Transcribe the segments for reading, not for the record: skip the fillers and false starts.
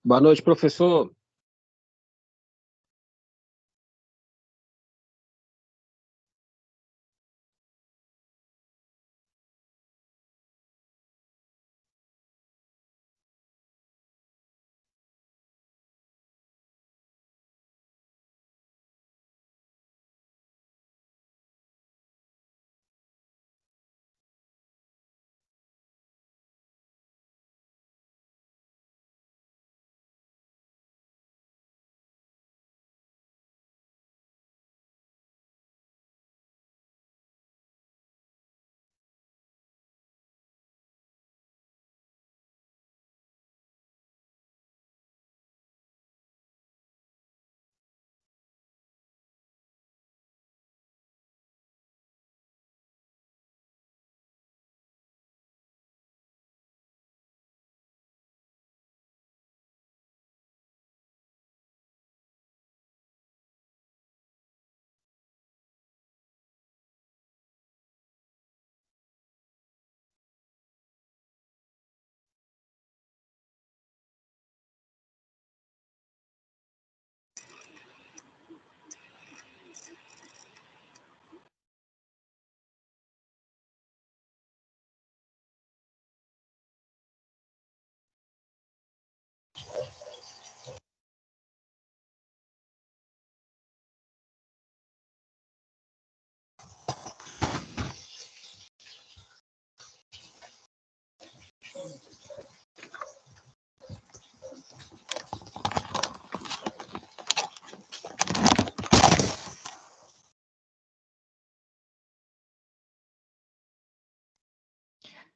Boa noite, professor.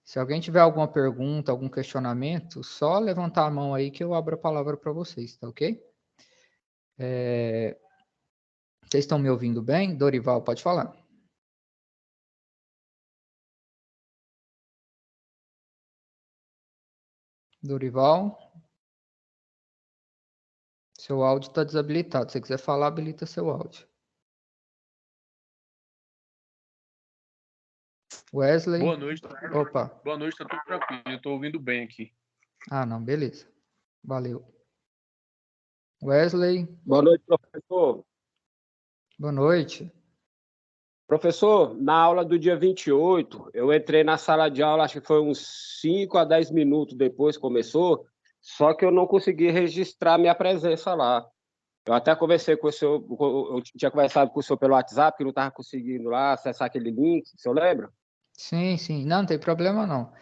Se alguém tiver alguma pergunta, algum questionamento, só levantar a mão aí que eu abro a palavra para vocês, tá ok? Vocês estão me ouvindo bem? Dorival, pode falar. Dorival? Seu áudio está desabilitado. Se você quiser falar, habilita seu áudio. Wesley? Boa noite. Opa. Boa noite, tá tudo tranquilo. Eu tô ouvindo bem aqui. Ah, não, beleza. Valeu. Wesley? Boa noite, professor. Boa noite. Professor, na aula do dia 28, eu entrei na sala de aula, acho que foi uns 5 a 10 minutos depois que começou, só que eu não consegui registrar minha presença lá. Eu até conversei com o senhor, eu tinha conversado com o senhor pelo WhatsApp, que não estava conseguindo lá acessar aquele link, o senhor lembra? Sim, sim. Não tem problema não.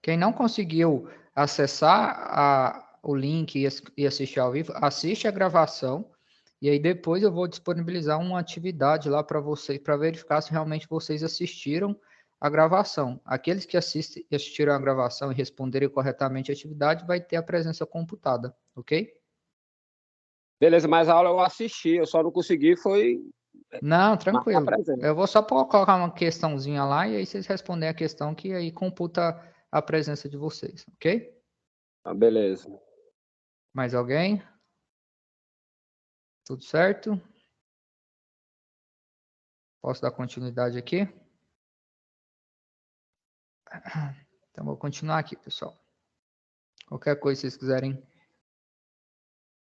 Quem não conseguiu acessar o link e assistir ao vivo, assiste a gravação e aí depois eu vou disponibilizar uma atividade lá para vocês, para verificar se realmente vocês assistiram a gravação. Aqueles que assistiram a gravação e responderem corretamente a atividade vai ter a presença computada, ok? Beleza, mas a aula eu assisti, eu só não consegui foi Não, marcar a tranquilo. presença. Eu vou só colocar uma questãozinha lá e aí vocês respondem a questão que aí computa a presença de vocês, ok? Ah, beleza. Mais alguém? Tudo certo? Posso dar continuidade aqui? Então, vou continuar aqui, pessoal. Qualquer coisa que vocês quiserem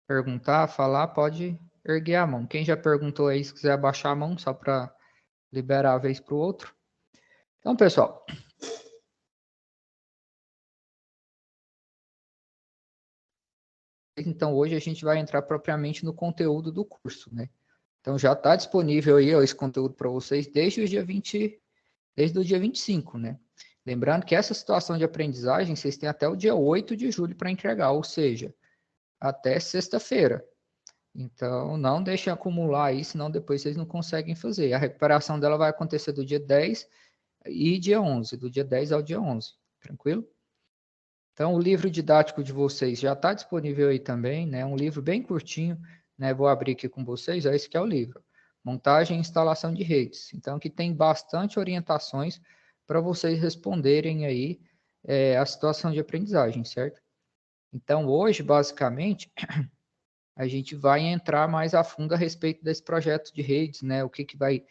perguntar, falar, pode erguer a mão. Quem já perguntou aí, se quiser abaixar a mão, só para liberar a vez para o outro. Então, pessoal. Então, hoje a gente vai entrar propriamente no conteúdo do curso, né? Então, já está disponível aí ó, esse conteúdo para vocês desde o dia 25, né? Lembrando que essa situação de aprendizagem, vocês têm até o dia 8 de julho para entregar, ou seja, até sexta-feira. Então, não deixem acumular aí, senão depois vocês não conseguem fazer. A recuperação dela vai acontecer do dia 10 e dia 11, do dia 10 ao dia 11, tranquilo? Então, o livro didático de vocês já está disponível aí também, né? Um livro bem curtinho, né? Vou abrir aqui com vocês, ó, esse que é o livro. Montagem e instalação de redes. Então, aqui tem bastante orientações para vocês responderem aí a situação de aprendizagem, certo? Então, hoje, basicamente, a gente vai entrar mais a fundo a respeito desse projeto de redes, né? O que vai,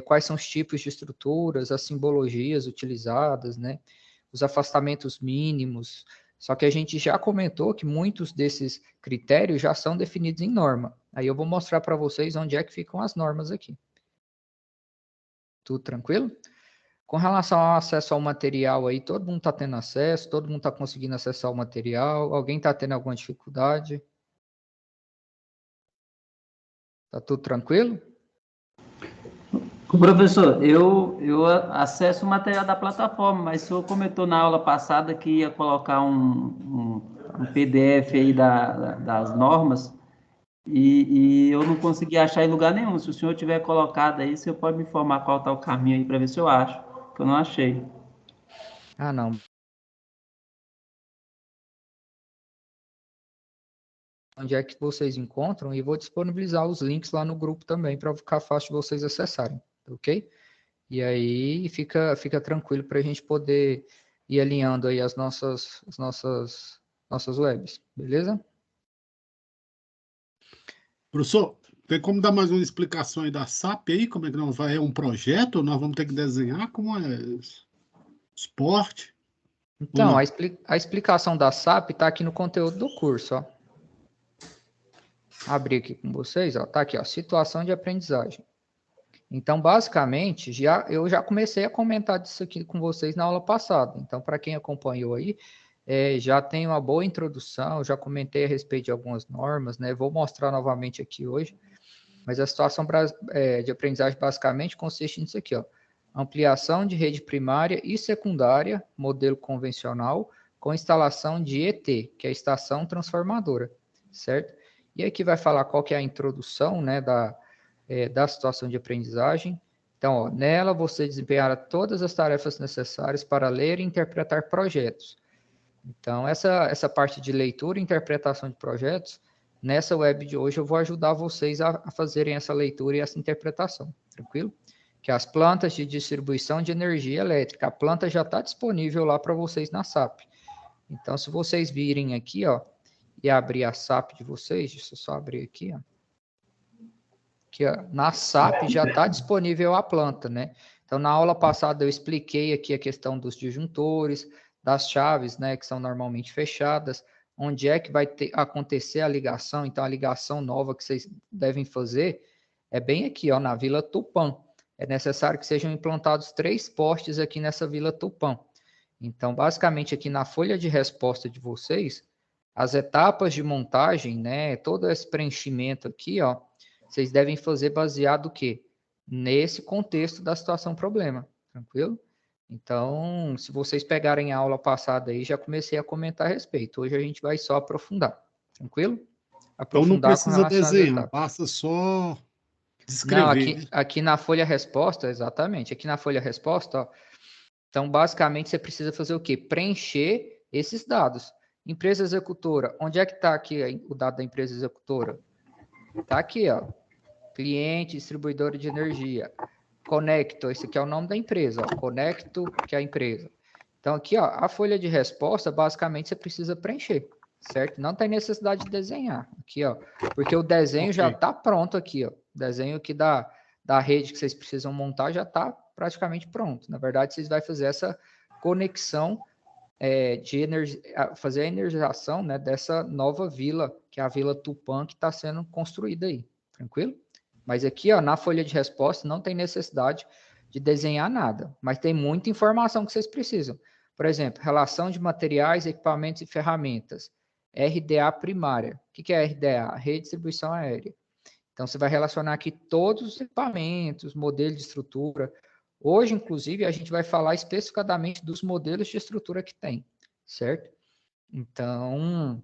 quais são os tipos de estruturas, as simbologias utilizadas, né? Os afastamentos mínimos, Só que a gente já comentou que muitos desses critérios já são definidos em norma. Aí eu vou mostrar para vocês onde é que ficam as normas aqui. Tudo tranquilo? Com relação ao acesso ao material aí, todo mundo está tendo acesso, todo mundo está conseguindo acessar o material, alguém está tendo alguma dificuldade? Está tudo tranquilo? Professor, eu acesso o material da plataforma, mas o senhor comentou na aula passada que ia colocar um PDF aí das normas e eu não consegui achar em lugar nenhum. Se o senhor tiver colocado aí, o senhor pode me informar qual está o caminho aí para ver se eu acho, que eu não achei. Ah, não. Onde é que vocês encontram e vou disponibilizar os links lá no grupo também para ficar fácil de vocês acessarem, ok? E aí fica tranquilo para a gente poder ir alinhando aí as nossas webs, beleza? Professor, tem como dar mais uma explicação aí da SAP aí? Como é que não vai? É um projeto? Nós vamos ter que desenhar? Como é? Esporte? Então, a explicação da SAP está aqui no conteúdo do curso, ó. Abrir aqui com vocês, ó, tá aqui, ó, situação de aprendizagem. Então, basicamente, eu já comecei a comentar disso aqui com vocês na aula passada. Então, para quem acompanhou aí, já tem uma boa introdução, já comentei a respeito de algumas normas, né? Vou mostrar novamente aqui hoje. Mas a situação de aprendizagem basicamente consiste nisso aqui, ó. Ampliação de rede primária e secundária, modelo convencional, com instalação de ET, que é a estação transformadora, certo? E aqui vai falar qual que é a introdução, né, da situação de aprendizagem. Então, ó, nela você desempenhará todas as tarefas necessárias para ler e interpretar projetos. Então, essa parte de leitura e interpretação de projetos, nessa web de hoje eu vou ajudar vocês a fazerem essa leitura e essa interpretação, tranquilo? Que as plantas de distribuição de energia elétrica, a planta já está disponível lá para vocês na SAP. Então, se vocês virem aqui, ó, e abrir a SAP de vocês, deixa eu só abrir aqui, ó. Aqui, ó, na SAP já está disponível a planta, né? Então, na aula passada eu expliquei aqui a questão dos disjuntores, das chaves, né, que são normalmente fechadas, onde é que vai acontecer a ligação. Então, a ligação nova que vocês devem fazer é bem aqui, ó, na Vila Tupã. É necessário que sejam implantados 3 postes aqui nessa Vila Tupã. Então, basicamente, aqui na folha de resposta de vocês, as etapas de montagem, né, todo esse preenchimento aqui, ó, vocês devem fazer baseado o quê? Nesse contexto da situação problema, tranquilo? Então, se vocês pegarem a aula passada aí, já comecei a comentar a respeito. Hoje a gente vai só aprofundar, tranquilo? Aprofundar então não precisa desenhar, basta só descrever. Não, aqui na folha resposta, exatamente, aqui na folha resposta, ó, então basicamente você precisa fazer o quê? Preencher esses dados. Empresa executora, onde é que está aqui o dado da empresa executora? Está aqui, ó, cliente, distribuidora de energia. Conecto, esse aqui é o nome da empresa, ó, Conecto, que é a empresa. Então, aqui, ó, a folha de resposta, basicamente, você precisa preencher, certo? Não tem necessidade de desenhar, aqui, ó, porque o desenho já está pronto aqui, ó. O desenho aqui da rede que vocês precisam montar já está praticamente pronto. Na verdade, vocês vão fazer essa conexão de energia, fazer a energização, né, dessa nova vila, que é a Vila Tupã, que está sendo construída aí, tranquilo? Mas aqui, ó, na folha de resposta, não tem necessidade de desenhar nada, mas tem muita informação que vocês precisam. Por exemplo, relação de materiais, equipamentos e ferramentas. RDA primária. O que é RDA? Rede de distribuição aérea. Então, você vai relacionar aqui todos os equipamentos, modelo de estrutura. Hoje, inclusive, a gente vai falar especificadamente dos modelos de estrutura que tem, certo? Então,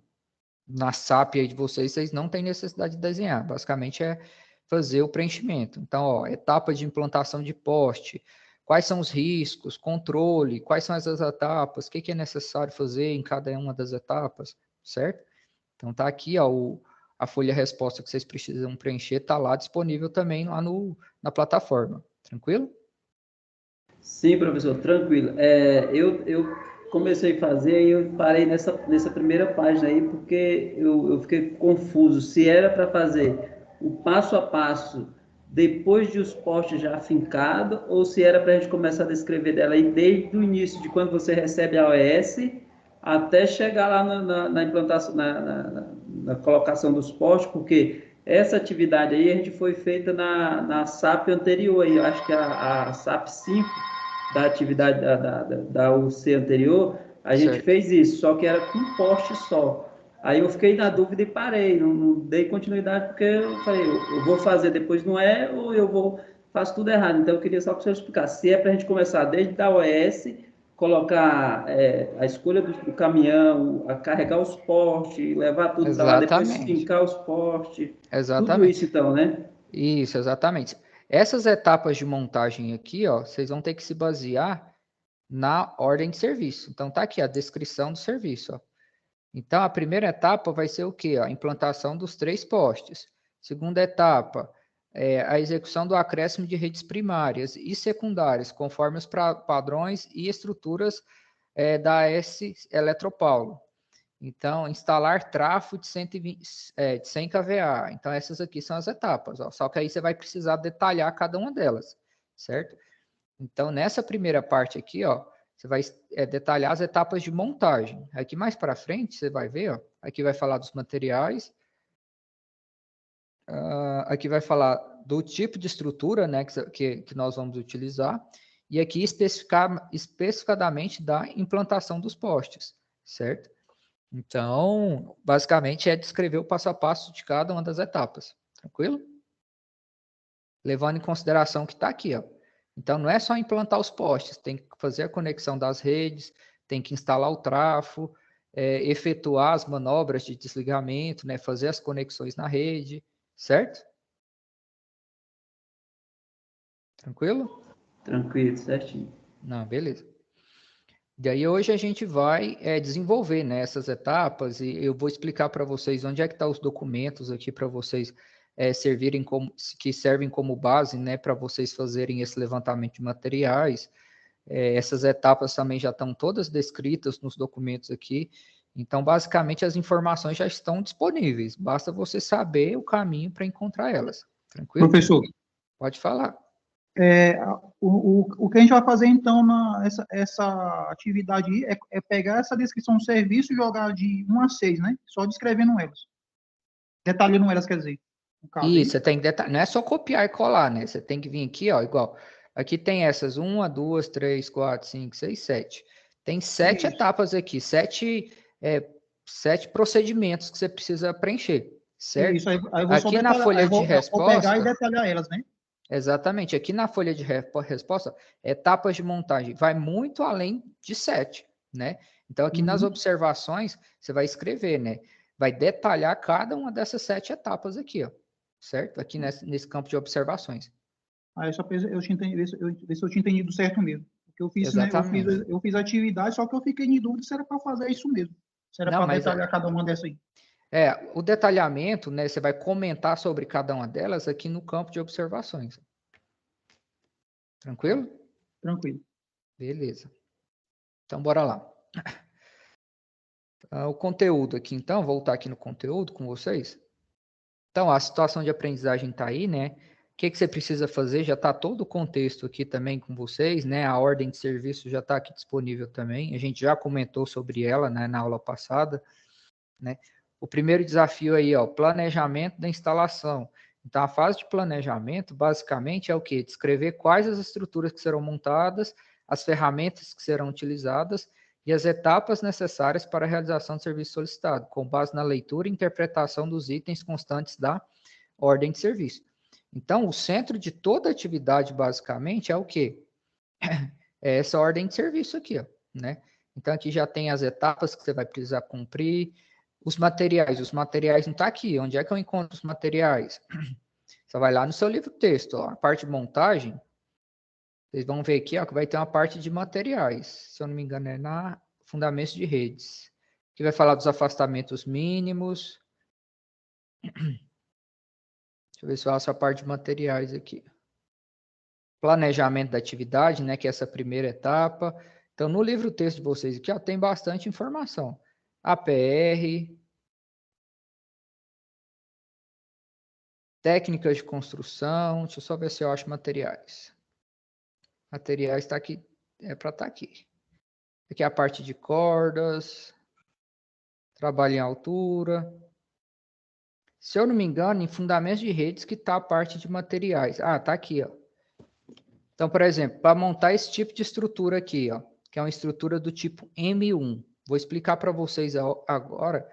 na SAP aí de vocês não têm necessidade de desenhar. Basicamente, é fazer o preenchimento. Então, ó, etapa de implantação de poste, quais são os riscos, controle, quais são essas etapas, o que é necessário fazer em cada uma das etapas, certo? Então, tá aqui, ó, a folha resposta que vocês precisam preencher, tá lá disponível também lá na plataforma. Tranquilo? Sim, professor, tranquilo. Eu comecei a fazer e eu parei nessa primeira página aí porque eu fiquei confuso se era para fazer o passo a passo depois de os postes já afincados ou se era para a gente começar a descrever dela aí desde o início, de quando você recebe a OS até chegar lá na implantação, na colocação dos postes, porque essa atividade aí a gente foi feita na SAP anterior, aí, eu acho que a SAP 5 da atividade da UC anterior, a gente Certo. fez isso, só que era com poste só. Aí eu fiquei na dúvida e parei, não dei continuidade, porque eu falei, eu vou fazer depois não é, ou faço tudo errado. Então eu queria só que o senhor explicasse, se é para a gente começar desde a OS, colocar a escolha do caminhão, a carregar os postes, levar tudo para lá, depois Exatamente. fincar os postes, tudo Exatamente. isso então, né? Isso, exatamente. Essas etapas de montagem aqui, ó, vocês vão ter que se basear na ordem de serviço. Então, tá aqui a descrição do serviço, ó. Então, a primeira etapa vai ser o quê? A implantação dos 3 postes. Segunda etapa, a execução do acréscimo de redes primárias e secundárias, conforme os padrões e estruturas da AS Eletropaulo. Então, instalar trafo de 100 kVA. Então, essas aqui são as etapas. Ó. Só que aí você vai precisar detalhar cada uma delas, certo? Então, nessa primeira parte aqui, ó, você vai detalhar as etapas de montagem. Aqui mais para frente, você vai ver, ó, aqui vai falar dos materiais, aqui vai falar do tipo de estrutura, né, que nós vamos utilizar, e aqui especificadamente da implantação dos postes, certo? Então, basicamente é descrever o passo a passo de cada uma das etapas, tranquilo? Levando em consideração que está aqui, ó. Então, não é só implantar os postes, tem que fazer a conexão das redes, tem que instalar o trafo, efetuar as manobras de desligamento, né, fazer as conexões na rede, certo? Tranquilo? Tranquilo, certinho. Não, beleza. E aí hoje a gente vai desenvolver, né, essas etapas e eu vou explicar para vocês onde é que estão os documentos aqui para vocês que servem como base, né, para vocês fazerem esse levantamento de materiais. Essas etapas também já estão todas descritas nos documentos aqui. Então, basicamente, as informações já estão disponíveis. Basta você saber o caminho para encontrar elas. Tranquilo? Professor, Pode falar. o que a gente vai fazer, então, essa atividade aí é pegar essa descrição do serviço e jogar de 1 a 6, né? Só descrevendo elas. Detalhando elas, quer dizer, no caso. Isso, você tem que detalhar. Não é só copiar e colar, né? Você tem que vir aqui, ó, igual. Aqui tem essas 1, 2, 3, 4, 5, 6, 7. Tem 7 Isso. etapas aqui, 7 procedimentos que você precisa preencher, certo? Isso, aí eu vou só Aqui na detalhar, folha de vou pegar e resposta, detalhar elas, né? exatamente, aqui na folha de resposta, etapas de montagem, vai muito além de 7, né? Então, aqui nas observações, você vai escrever, né? Vai detalhar cada uma dessas 7 etapas aqui, ó, certo? Aqui nesse campo de observações. Aí só ver se eu tinha entendido certo mesmo. Porque eu fiz, né? Exatamente. Eu fiz a atividade, só que eu fiquei em dúvida se era para fazer isso mesmo. Se era Não, para mas detalhar cada uma dessas aí. o detalhamento, né? Você vai comentar sobre cada uma delas aqui no campo de observações. Tranquilo? Tranquilo. Beleza. Então, bora lá. O conteúdo aqui, então, voltar aqui no conteúdo com vocês. Então, a situação de aprendizagem está aí, né? O que você precisa fazer? Já está todo o contexto aqui também com vocês, né? A ordem de serviço já está aqui disponível também. A gente já comentou sobre ela, né, na aula passada, né? O primeiro desafio aí, ó, planejamento da instalação. Então, a fase de planejamento, basicamente, é o quê? Descrever quais as estruturas que serão montadas, as ferramentas que serão utilizadas e as etapas necessárias para a realização do serviço solicitado, com base na leitura e interpretação dos itens constantes da ordem de serviço. Então, o centro de toda atividade, basicamente, é o quê? É essa ordem de serviço aqui, ó, né? Então, aqui já tem as etapas que você vai precisar cumprir, os materiais não está aqui. Onde é que eu encontro os materiais? Você vai lá no seu livro texto, ó, a parte de montagem, vocês vão ver aqui, ó, que vai ter uma parte de materiais. Se eu não me engano, é na fundamentos de redes. Que vai falar dos afastamentos mínimos. Deixa eu ver se eu faço a parte de materiais aqui. Planejamento da atividade, né, que é essa primeira etapa. Então, no livro texto de vocês aqui, ó, tem bastante informação. APR, técnicas de construção, deixa eu só ver se eu acho materiais. Materiais está aqui, é para estar aqui. Aqui é a parte de cordas, trabalho em altura. Se eu não me engano, em fundamentos de redes que está a parte de materiais. Ah, tá aqui, ó. Então, por exemplo, para montar esse tipo de estrutura aqui, ó, que é uma estrutura do tipo M1. Vou explicar para vocês agora,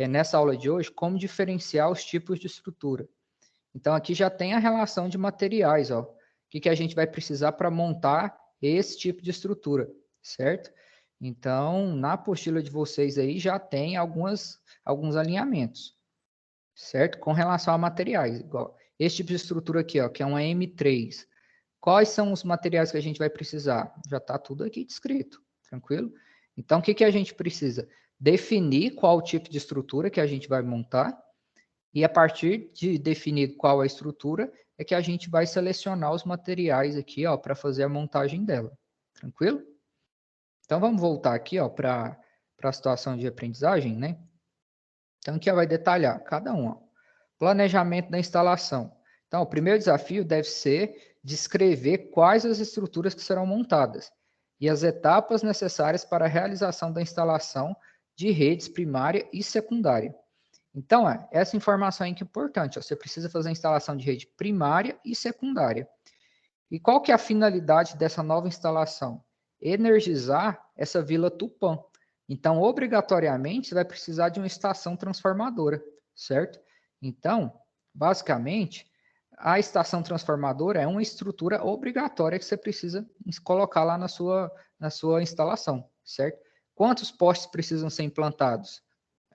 nessa aula de hoje, como diferenciar os tipos de estrutura. Então, aqui já tem a relação de materiais, ó. O que a gente vai precisar para montar esse tipo de estrutura, certo? Então, na apostila de vocês aí já tem alguns alinhamentos, certo? Com relação a materiais, igual esse tipo de estrutura aqui, ó, que é uma M3. Quais são os materiais que a gente vai precisar? Já está tudo aqui descrito, tranquilo? Então, o que a gente precisa? Definir qual o tipo de estrutura que a gente vai montar, e a partir de definir qual a estrutura, é que a gente vai selecionar os materiais aqui, ó, para fazer a montagem dela, tranquilo? Então, vamos voltar aqui, ó, para a situação de aprendizagem, né? Então, aqui vai detalhar cada um, ó. Planejamento da instalação. Então, o primeiro desafio deve ser descrever quais as estruturas que serão montadas e as etapas necessárias para a realização da instalação de redes primária e secundária. Então, essa informação é importante. Ó, você precisa fazer a instalação de rede primária e secundária. E qual que é a finalidade dessa nova instalação? Energizar essa Vila Tupã. Então, obrigatoriamente, você vai precisar de uma estação transformadora, certo? Então, basicamente, a estação transformadora é uma estrutura obrigatória que você precisa colocar lá na sua instalação, certo? Quantos postes precisam ser implantados?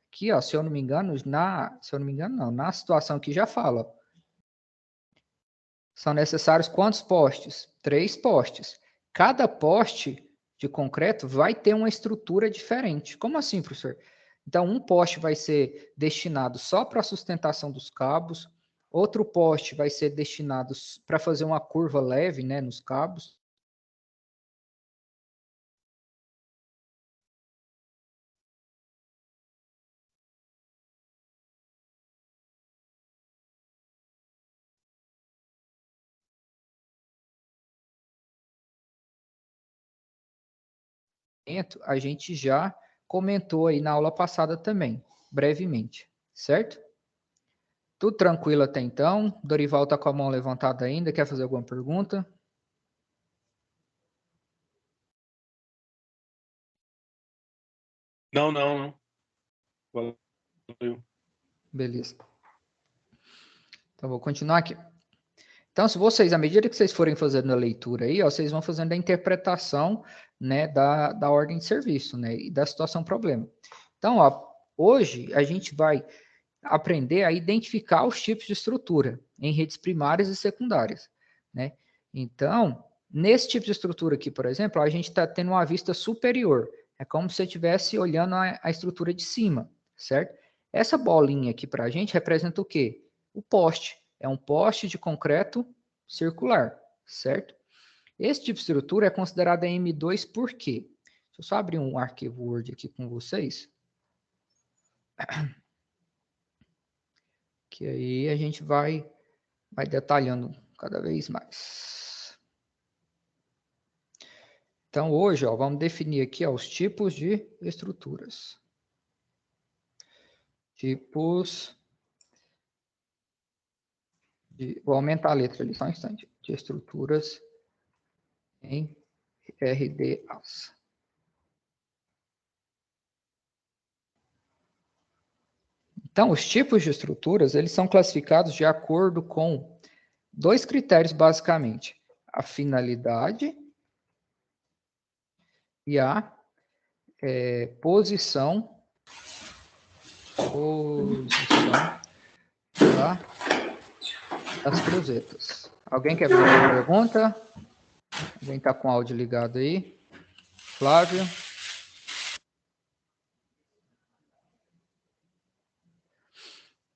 Aqui, ó, se eu não me engano, na situação aqui já fala. Ó. São necessários quantos postes? 3 postes. Cada poste de concreto vai ter uma estrutura diferente. Como assim, professor? Então, um poste vai ser destinado só para a sustentação dos cabos, outro poste vai ser destinado para fazer uma curva leve, né, nos cabos. A gente já comentou aí na aula passada também, brevemente, certo? Tudo tranquilo até então? Dorival está com a mão levantada ainda, quer fazer alguma pergunta? Não. Valeu. Beleza. Então, vou continuar aqui. Então, se vocês, à medida que vocês forem fazendo a leitura aí, ó, vocês vão fazendo a interpretação, né, da ordem de serviço, né, e da situação problema. Então, ó, hoje a gente vai aprender a identificar os tipos de estrutura em redes primárias e secundárias, né? Então, nesse tipo de estrutura aqui, por exemplo, a gente está tendo uma vista superior. É como se você estivesse olhando a estrutura de cima, certo? Essa bolinha aqui para a gente representa o quê? O poste. É um poste de concreto circular, certo? Esse tipo de estrutura é considerada M2 por quê? Deixa eu só abrir um arquivo Word aqui com vocês. Que aí a gente vai detalhando cada vez mais. Então, hoje, ó, vamos definir aqui ó, os tipos de estruturas. Vou aumentar a letra ali, só um instante. De estruturas em RDAs. Então, os tipos de estruturas, eles são classificados de acordo com 2 critérios, basicamente. A finalidade e a posição das cruzetas. Alguém quer fazer uma pergunta? Alguém está com o áudio ligado aí? Flávio?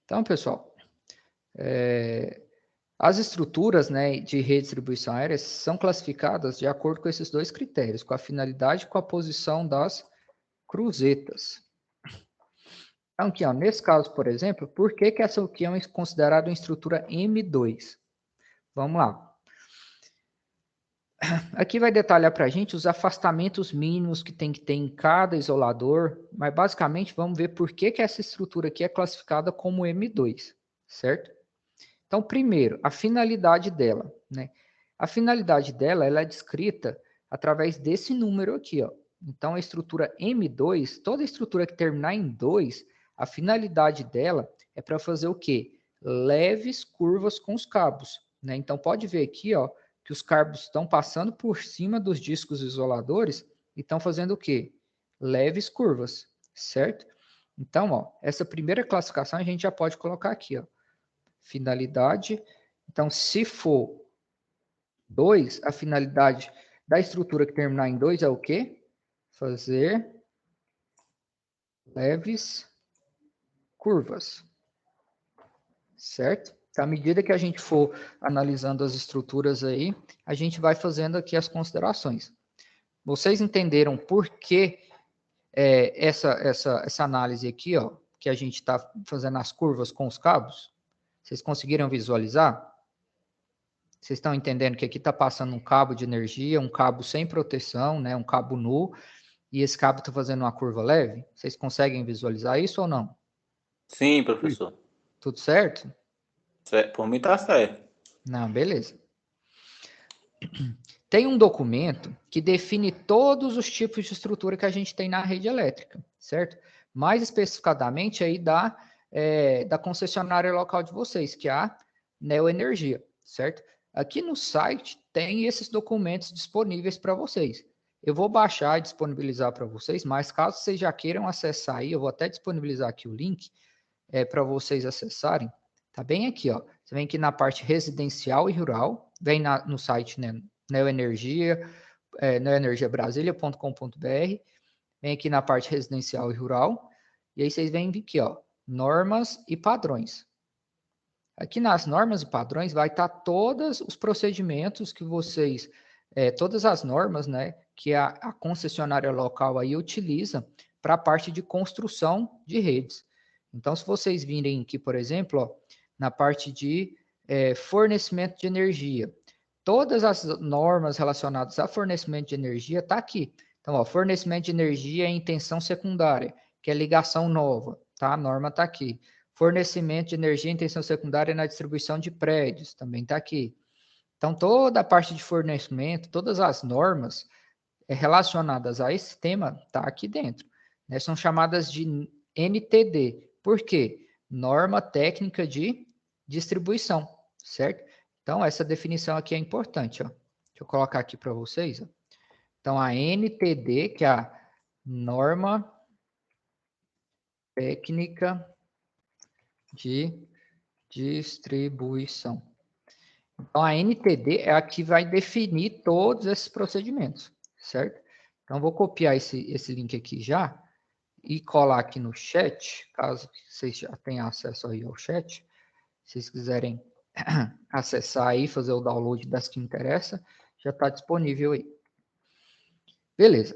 Então, pessoal, as estruturas, né, de redistribuição aérea são classificadas de acordo com esses 2 critérios, com a finalidade e com a posição das cruzetas. Então, aqui, ó, nesse caso, por exemplo, por que essa aqui é considerada uma estrutura M2? Vamos lá. Aqui vai detalhar para a gente os afastamentos mínimos que tem que ter em cada isolador, mas basicamente vamos ver por que essa estrutura aqui é classificada como M2, certo? Então, primeiro, a finalidade dela, né? A finalidade dela, ela é descrita através desse número aqui, ó. Então, a estrutura M2, toda estrutura que terminar em 2, a finalidade dela é para fazer o quê? Leves curvas com os cabos, né? Então, pode ver aqui, ó, que os cabos estão passando por cima dos discos isoladores e estão fazendo o quê? Leves curvas, certo? Então, ó, essa primeira classificação a gente já pode colocar aqui, ó. Finalidade. Então, se for 2, a finalidade da estrutura que terminar em 2 é o quê? Fazer leves curvas, certo? Então, à medida que a gente for analisando as estruturas aí, a gente vai fazendo aqui as considerações. Vocês entenderam por que essa análise aqui, ó, que a gente está fazendo as curvas com os cabos? Vocês conseguiram visualizar? Vocês estão entendendo que aqui está passando um cabo de energia, um cabo sem proteção, né, um cabo nu, e esse cabo está fazendo uma curva leve? Vocês conseguem visualizar isso ou não? Sim, professor. Tudo certo? Por mim tá certo. Não, beleza. Tem um documento que define todos os tipos de estrutura que a gente tem na rede elétrica, certo? Mais especificadamente aí da concessionária local de vocês, que é a Neoenergia, certo? Aqui no site tem esses documentos disponíveis para vocês. Eu vou baixar e disponibilizar para vocês, mas caso vocês já queiram acessar aí, eu vou até disponibilizar aqui o link para vocês acessarem. Tá bem aqui, ó. Você vem aqui na parte residencial e rural, vem no site, né, Neoenergia, neoenergiabrasilia.com.br, vem aqui na parte residencial e rural, e aí vocês vêm aqui, ó, normas e padrões. Aqui nas normas e padrões vai estar todos os procedimentos que vocês, todas as normas, né, que a concessionária local aí utiliza para a parte de construção de redes. Então, se vocês virem aqui, por exemplo, ó, na parte de fornecimento de energia, todas as normas relacionadas a fornecimento de energia está aqui. Então, ó, fornecimento de energia em tensão secundária, que é ligação nova, tá? A norma está aqui. Fornecimento de energia em tensão secundária na distribuição de prédios, também está aqui. Então, toda a parte de fornecimento, todas as normas relacionadas a esse tema está aqui dentro, né? São chamadas de NTD. Por quê? Norma técnica de distribuição, certo? Então, essa definição aqui é importante, ó. Deixa eu colocar aqui para vocês, ó. Então, a NTD, que é a Norma Técnica de Distribuição. Então, a NTD é a que vai definir todos esses procedimentos, certo? Então, vou copiar esse link aqui já e colar aqui no chat, caso vocês já tenham acesso aí ao chat. Se vocês quiserem acessar aí, fazer o download das que interessa, já está disponível aí. Beleza.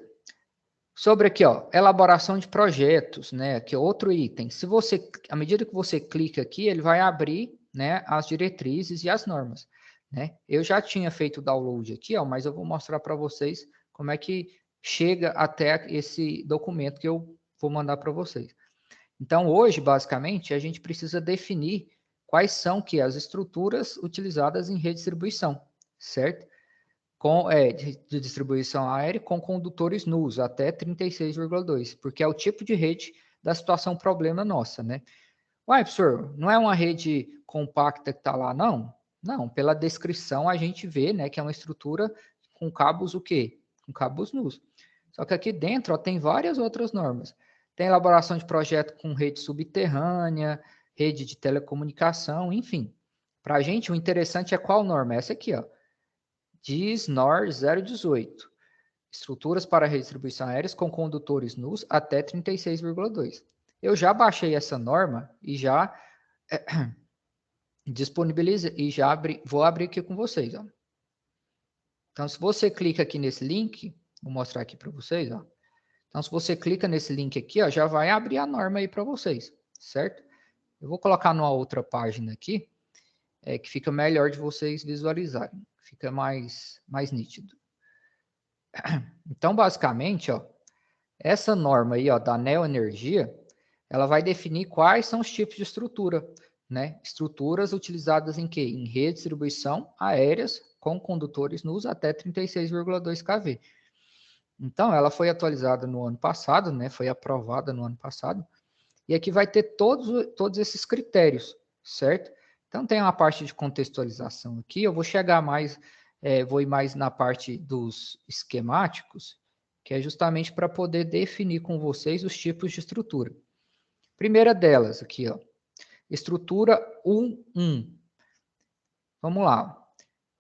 Sobre aqui, ó, elaboração de projetos, né? Aqui é outro item. Se você, à medida que você clica aqui, ele vai abrir, né, as diretrizes e as normas, né? Eu já tinha feito o download aqui, ó, mas eu vou mostrar para vocês como é que chega até esse documento que eu vou mandar para vocês. Então, hoje, basicamente, a gente precisa definir quais são que as estruturas utilizadas em redistribuição, certo? De distribuição aérea com condutores nus, até 36,2, porque é o tipo de rede da situação problema nossa, né? Uai, professor, não é uma rede compacta que está lá, não? Não, pela descrição a gente vê, né, que é uma estrutura com cabos o quê? Com cabos nus. Só que aqui dentro, ó, tem várias outras normas. Tem elaboração de projeto com rede subterrânea, rede de telecomunicação, enfim. Para a gente, o interessante é qual norma? Essa aqui, ó. DIS-NOR 018. Estruturas para redistribuição aérea com condutores nus até 36,2. Eu já baixei essa norma e já disponibilizei e já vou abrir aqui com vocês, ó. Então, se você clica aqui nesse link, vou mostrar aqui para vocês, ó. Então, se você clica nesse link aqui, ó, já vai abrir a norma aí para vocês, certo? Eu vou colocar numa outra página aqui, que fica melhor de vocês visualizarem. fica mais nítido. Então, basicamente, ó, essa norma aí, ó, da neoenergia, ela vai definir quais são os tipos de estrutura, né? Estruturas utilizadas em quê? Em rede de distribuição aéreas com condutores nus até 36,2 kV. Então, ela foi atualizada no ano passado, né? Foi aprovada no ano passado. E aqui vai ter todos esses critérios, certo? Então, tem uma parte de contextualização aqui. Eu vou chegar mais, vou ir mais na parte dos esquemáticos, que é justamente para poder definir com vocês os tipos de estrutura. Primeira delas aqui, ó. Estrutura U1. Vamos lá.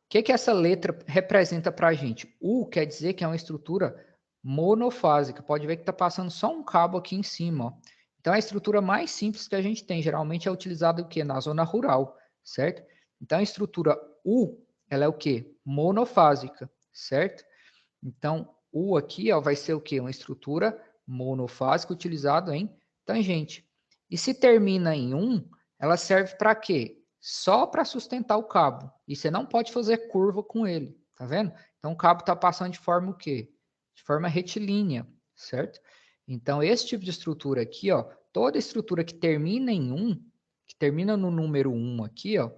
O que essa letra representa para a gente? U quer dizer que é uma estrutura monofásica. Pode ver que está passando só um cabo aqui em cima, ó. Então, é a estrutura mais simples que a gente tem. Geralmente é utilizada o quê? Na zona rural, certo? Então, a estrutura U, ela é o quê? Monofásica, certo? Então, U aqui, ó, vai ser o quê? Uma estrutura monofásica utilizada em tangente. E se termina em 1, ela serve para quê? Só para sustentar o cabo. E você não pode fazer curva com ele, tá vendo? Então, o cabo está passando de forma o quê? De forma retilínea, certo? Então, esse tipo de estrutura aqui, ó, toda estrutura que termina em 1, que termina no número 1 aqui, ó,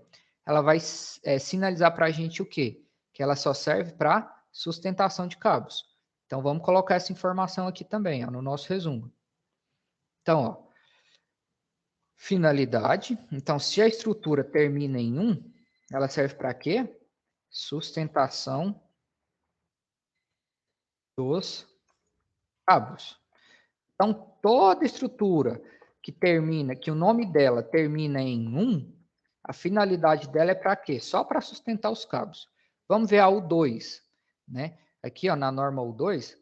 ela vai sinalizar para a gente o quê? Que ela só serve para sustentação de cabos. Então, vamos colocar essa informação aqui também, ó, no nosso resumo. Então, ó, finalidade. Então, se a estrutura termina em 1, ela serve para quê? Sustentação dos cabos. Então, toda estrutura que termina, que o nome dela termina em 1, a finalidade dela é para quê? Só para sustentar os cabos. Vamos ver a U2, né? Aqui, ó, na norma U2,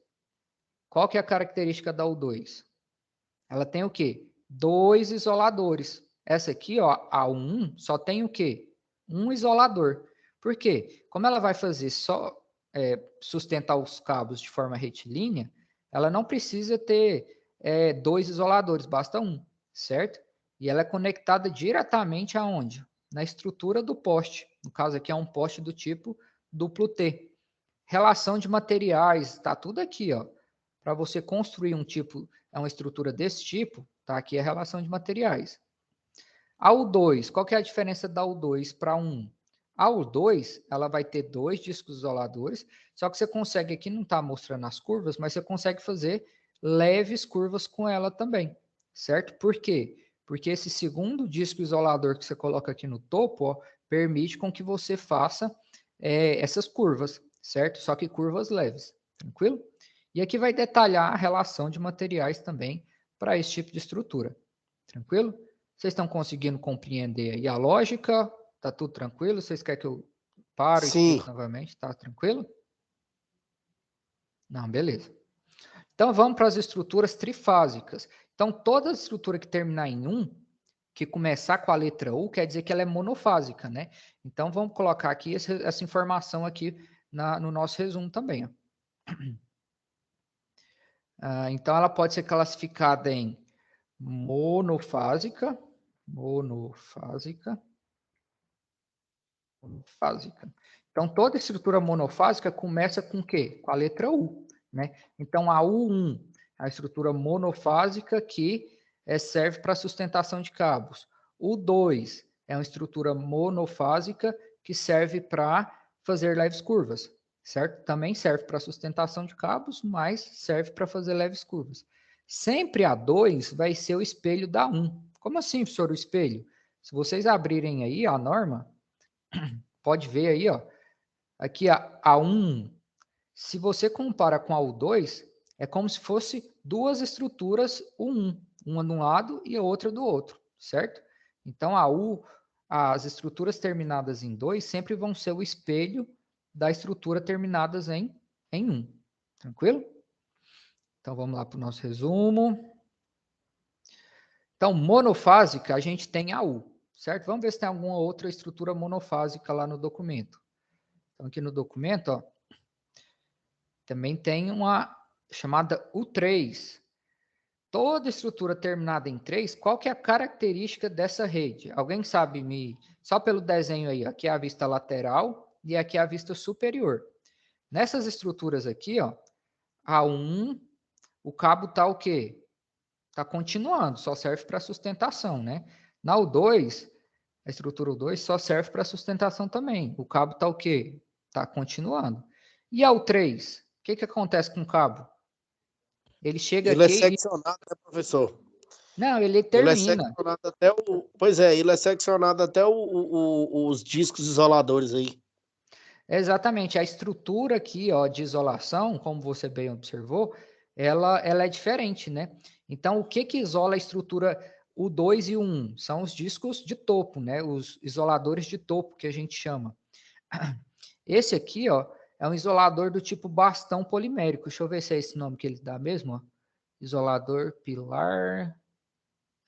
qual que é a característica da U2? Ela tem o quê? 2 isoladores. Essa aqui, ó, a U1, só tem o quê? Um isolador. Por quê? Como ela vai fazer só sustentar os cabos de forma retilínea, ela não precisa ter 2 isoladores, basta um, certo? E ela é conectada diretamente aonde? Na estrutura do poste. No caso aqui é um poste do tipo duplo T. Relação de materiais, tá tudo aqui, ó. Para você construir uma estrutura desse tipo, tá aqui a relação de materiais. A U2, qual que é a diferença da U2 para 1? A U2, ela vai ter 2 discos isoladores, só que você consegue, aqui não está mostrando as curvas, mas você consegue fazer leves curvas com ela também, certo? Por quê? Porque esse segundo disco isolador que você coloca aqui no topo, ó, permite com que você faça essas curvas, certo? Só que curvas leves, tranquilo? E aqui vai detalhar a relação de materiais também para esse tipo de estrutura, tranquilo? Vocês estão conseguindo compreender aí a lógica? Tá tudo tranquilo? Vocês querem que eu pare e explique novamente? Tá tranquilo? Não, beleza. Então, vamos para as estruturas trifásicas. Então, toda estrutura que terminar em 1, que começar com a letra U, quer dizer que ela é monofásica, né? Então, vamos colocar aqui essa informação aqui no nosso resumo também. Ó. Então, ela pode ser classificada em monofásica. Então, toda estrutura monofásica começa com o quê? Com a letra U, né? Então, a U1, a estrutura monofásica que serve para sustentação de cabos. U2 é uma estrutura monofásica que serve para fazer leves curvas, certo? Também serve para sustentação de cabos, mas serve para fazer leves curvas. Sempre a 2 vai ser o espelho da 1. Como assim, professor, o espelho? Se vocês abrirem aí a norma, pode ver aí, ó, aqui a 1, se você compara com a U2, é como se fosse duas estruturas U1, uma de um lado e a outra do outro, certo? Então, as estruturas terminadas em 2 sempre vão ser o espelho da estrutura terminadas em 1, tranquilo? Então, vamos lá para o nosso resumo. Então, monofásica, a gente tem a U, certo? Vamos ver se tem alguma outra estrutura monofásica lá no documento. Então, aqui no documento, ó, também tem uma chamada U3. Toda estrutura terminada em 3, qual que é a característica dessa rede? Alguém sabe só pelo desenho aí, aqui é a vista lateral e aqui a vista superior. Nessas estruturas aqui, ó, A1, o cabo tá o quê? Tá continuando, só serve para sustentação, né? Na U2, a estrutura U2 só serve para sustentação também. O cabo tá o quê? Tá continuando. E a U3, o que acontece com o cabo? Ele chega Ele é aqui e... seccionado, né, professor? Não, ele Ele é termina. seccionado até o... Pois é, ele é seccionado até os discos isoladores aí. Exatamente. A estrutura aqui, ó, de isolação, como você bem observou, ela é diferente, né? Então, o que isola a estrutura U2 e U1? São os discos de topo, né? Os isoladores de topo, que a gente chama. Esse aqui, ó, é um isolador do tipo bastão polimérico. Deixa eu ver se é esse nome que ele dá mesmo, ó. Isolador pilar.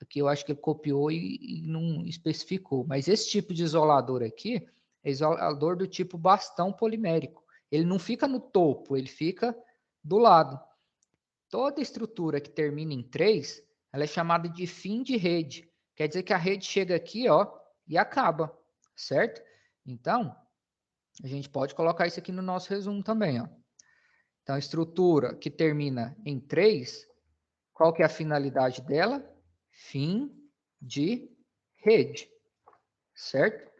Aqui eu acho que ele copiou e não especificou. Mas esse tipo de isolador aqui é isolador do tipo bastão polimérico. Ele não fica no topo, ele fica do lado. Toda estrutura que termina em 3, ela é chamada de fim de rede. Quer dizer que a rede chega aqui, ó, e acaba, certo? Então, a gente pode colocar isso aqui no nosso resumo também, ó. Então, a estrutura que termina em 3, qual que é a finalidade dela? Fim de rede, certo?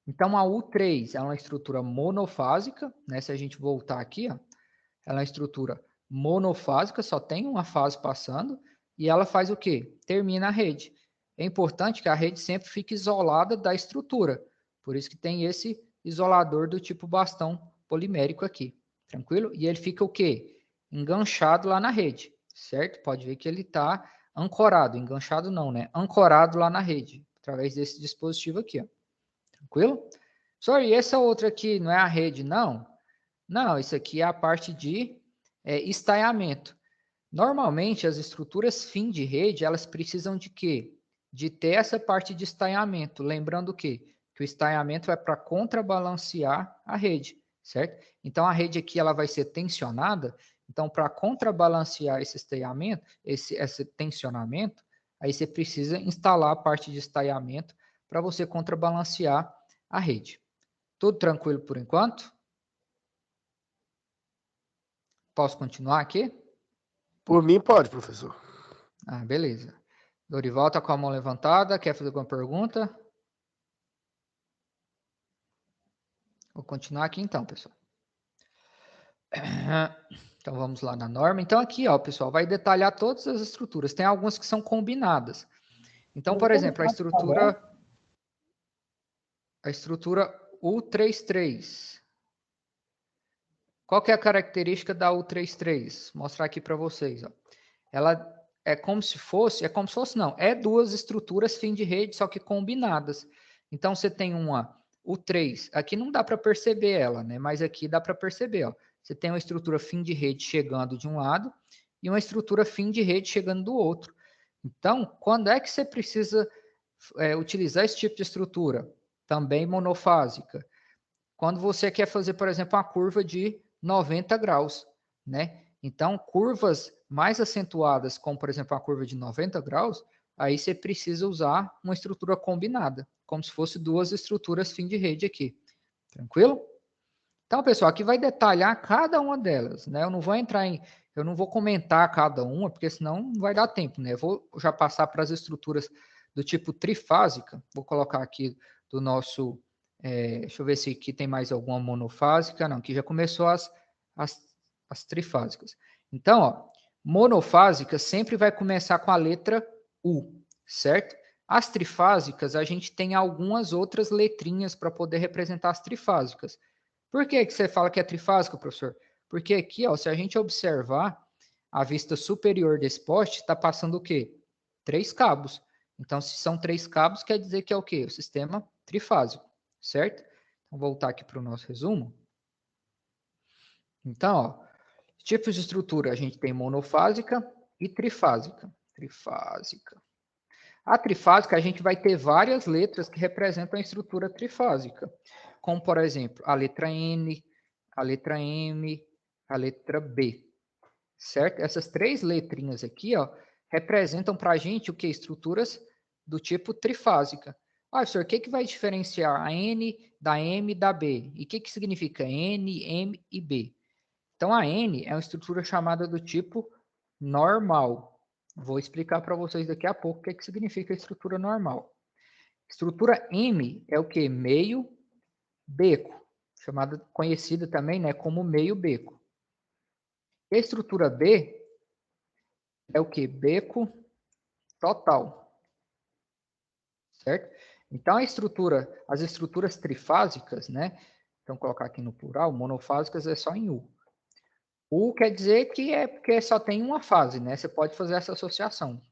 Então, a U3 é uma estrutura monofásica, né? Se a gente voltar aqui, ó, ela é uma estrutura monofásica, só tem uma fase passando, e ela faz o quê? Termina a rede. É importante que a rede sempre fique isolada da estrutura, por isso que tem esse isolador do tipo bastão polimérico aqui, tranquilo? E ele fica o quê? Enganchado lá na rede, certo? Pode ver que ele está ancorado, enganchado não, né? Ancorado lá na rede, através desse dispositivo aqui, ó. Tranquilo? Sorry, essa outra aqui não é a rede, não? Não, isso aqui é a parte de estaiamento. Normalmente, as estruturas fim de rede, elas precisam de quê? De ter essa parte de estaiamento. Lembrando que o estaiamento é para contrabalancear a rede, certo? Então, a rede aqui ela vai ser tensionada. Então, para contrabalancear esse estaiamento, esse tensionamento, aí você precisa instalar a parte de estaiamento para você contrabalancear a rede. Tudo tranquilo por enquanto? Posso continuar aqui? Por mim, pode, professor. Ah, beleza. Dorival está com a mão levantada. Quer fazer alguma pergunta? Vou continuar aqui então, pessoal. Então, vamos lá na norma. Então, aqui, ó, pessoal, vai detalhar todas as estruturas. Tem algumas que são combinadas. Então, por exemplo, a estrutura U33. Qual que é a característica da U33? Vou mostrar aqui para vocês, ó. Ela é como se fosse não, é duas estruturas fim de rede, só que combinadas. Então, você tem uma U3, aqui não dá para perceber ela, né? Mas aqui dá para perceber, ó. Você tem uma estrutura fim de rede chegando de um lado e uma estrutura fim de rede chegando do outro. Então, quando é que você precisa utilizar esse tipo de estrutura? Também monofásica. Quando você quer fazer, por exemplo, uma curva de 90 graus, né? Então, curvas mais acentuadas, como, por exemplo, a curva de 90 graus, aí você precisa usar uma estrutura combinada, como se fosse duas estruturas fim de rede aqui. Tranquilo? Então, pessoal, aqui vai detalhar cada uma delas, né? Eu não vou comentar cada uma, porque senão não vai dar tempo, né? Eu vou já passar para as estruturas do tipo trifásica. Vou colocar aqui do nosso... deixa eu ver se aqui tem mais alguma monofásica. Não, aqui já começou as trifásicas. Então, ó, monofásica sempre vai começar com a letra U, certo? As trifásicas, a gente tem algumas outras letrinhas para poder representar as trifásicas. Por que você fala que é trifásica, professor? Porque aqui, ó, se a gente observar, a vista superior desse poste está passando o quê? 3 cabos. Então, se são 3 cabos, quer dizer que é o quê? O sistema trifásico, certo? Então, vou voltar aqui para o nosso resumo. Então, ó, tipos de estrutura, a gente tem monofásica e trifásica. A trifásica, a gente vai ter várias letras que representam a estrutura trifásica, como, por exemplo, a letra N, a letra M, a letra B, certo? Essas 3 letrinhas aqui, ó, representam para a gente o que? Estruturas do tipo trifásica. Ah, senhor, o que vai diferenciar a N da M e da B? E o que significa N, M e B? Então, a N é uma estrutura chamada do tipo normal. Vou explicar para vocês daqui a pouco o que significa estrutura normal. Estrutura M é o que? Meio beco, conhecida também, né, como meio beco. E a estrutura B é o que? Beco total. Certo? Então, as estruturas trifásicas, né? Então, colocar aqui no plural, monofásicas é só em U. U quer dizer que é porque só tem uma fase, né? Você pode fazer essa associação.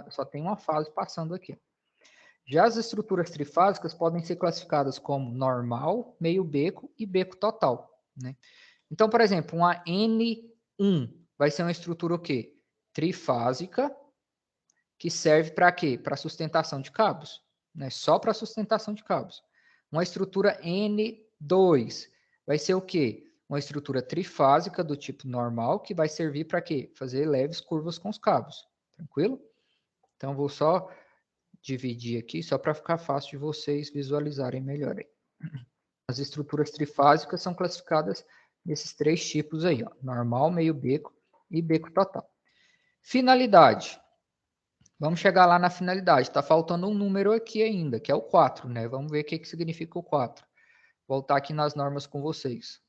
Só tem uma fase passando aqui. Já as estruturas trifásicas podem ser classificadas como normal, meio beco e beco total, né? Então, por exemplo, uma N1 vai ser uma estrutura o quê? Trifásica, que serve para quê? Para sustentação de cabos, né? Só para sustentação de cabos. Uma estrutura N2 vai ser o quê? Uma estrutura trifásica do tipo normal, que vai servir para quê? Fazer leves curvas com os cabos. Tranquilo? Então, vou só dividir aqui, só para ficar fácil de vocês visualizarem melhor aí. As estruturas trifásicas são classificadas nesses 3 tipos aí, ó, normal, meio beco e beco total. Finalidade. Vamos chegar lá na finalidade. Está faltando um número aqui ainda, que é o 4, né? Vamos ver o que significa o 4. Voltar aqui nas normas com vocês.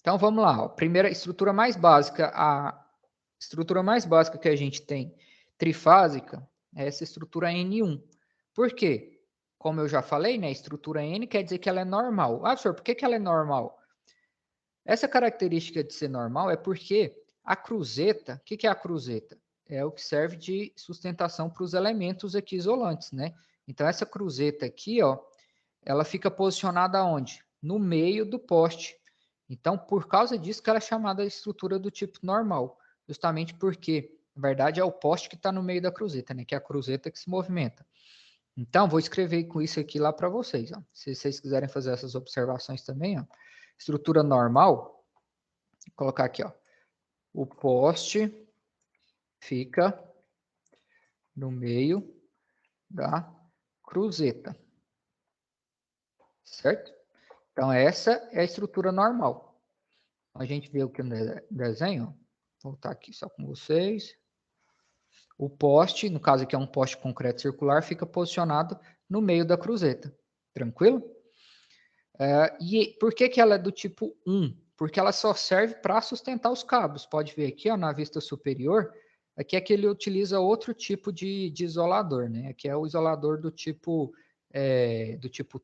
Então, vamos lá. Ó. Primeira estrutura mais básica. A estrutura mais básica que a gente tem, trifásica, é essa estrutura N1. Por quê? Como eu já falei, né? Estrutura N quer dizer que ela é normal. Ah, senhor, por que ela é normal? Essa característica de ser normal é porque a cruzeta, o que é a cruzeta? É o que serve de sustentação para os elementos aqui isolantes, né? Então, essa cruzeta aqui, ó, ela fica posicionada onde? No meio do poste. Então, por causa disso que ela é chamada de estrutura do tipo normal. Justamente porque, na verdade, é o poste que está no meio da cruzeta, né? Que é a cruzeta que se movimenta. Então, vou escrever com isso aqui lá para vocês, ó. Se vocês quiserem fazer essas observações também, ó. Estrutura normal, vou colocar aqui, ó. O poste fica no meio da cruzeta. Certo? Então, essa é a estrutura normal. A gente vê o que no desenho, ó. Vou voltar aqui só com vocês. O poste, no caso aqui é um poste concreto circular, fica posicionado no meio da cruzeta. Tranquilo? E por que ela é do tipo 1? Porque ela só serve para sustentar os cabos. Pode ver aqui, ó, na vista superior, aqui é que ele utiliza outro tipo de isolador, né? Aqui é o isolador do tipo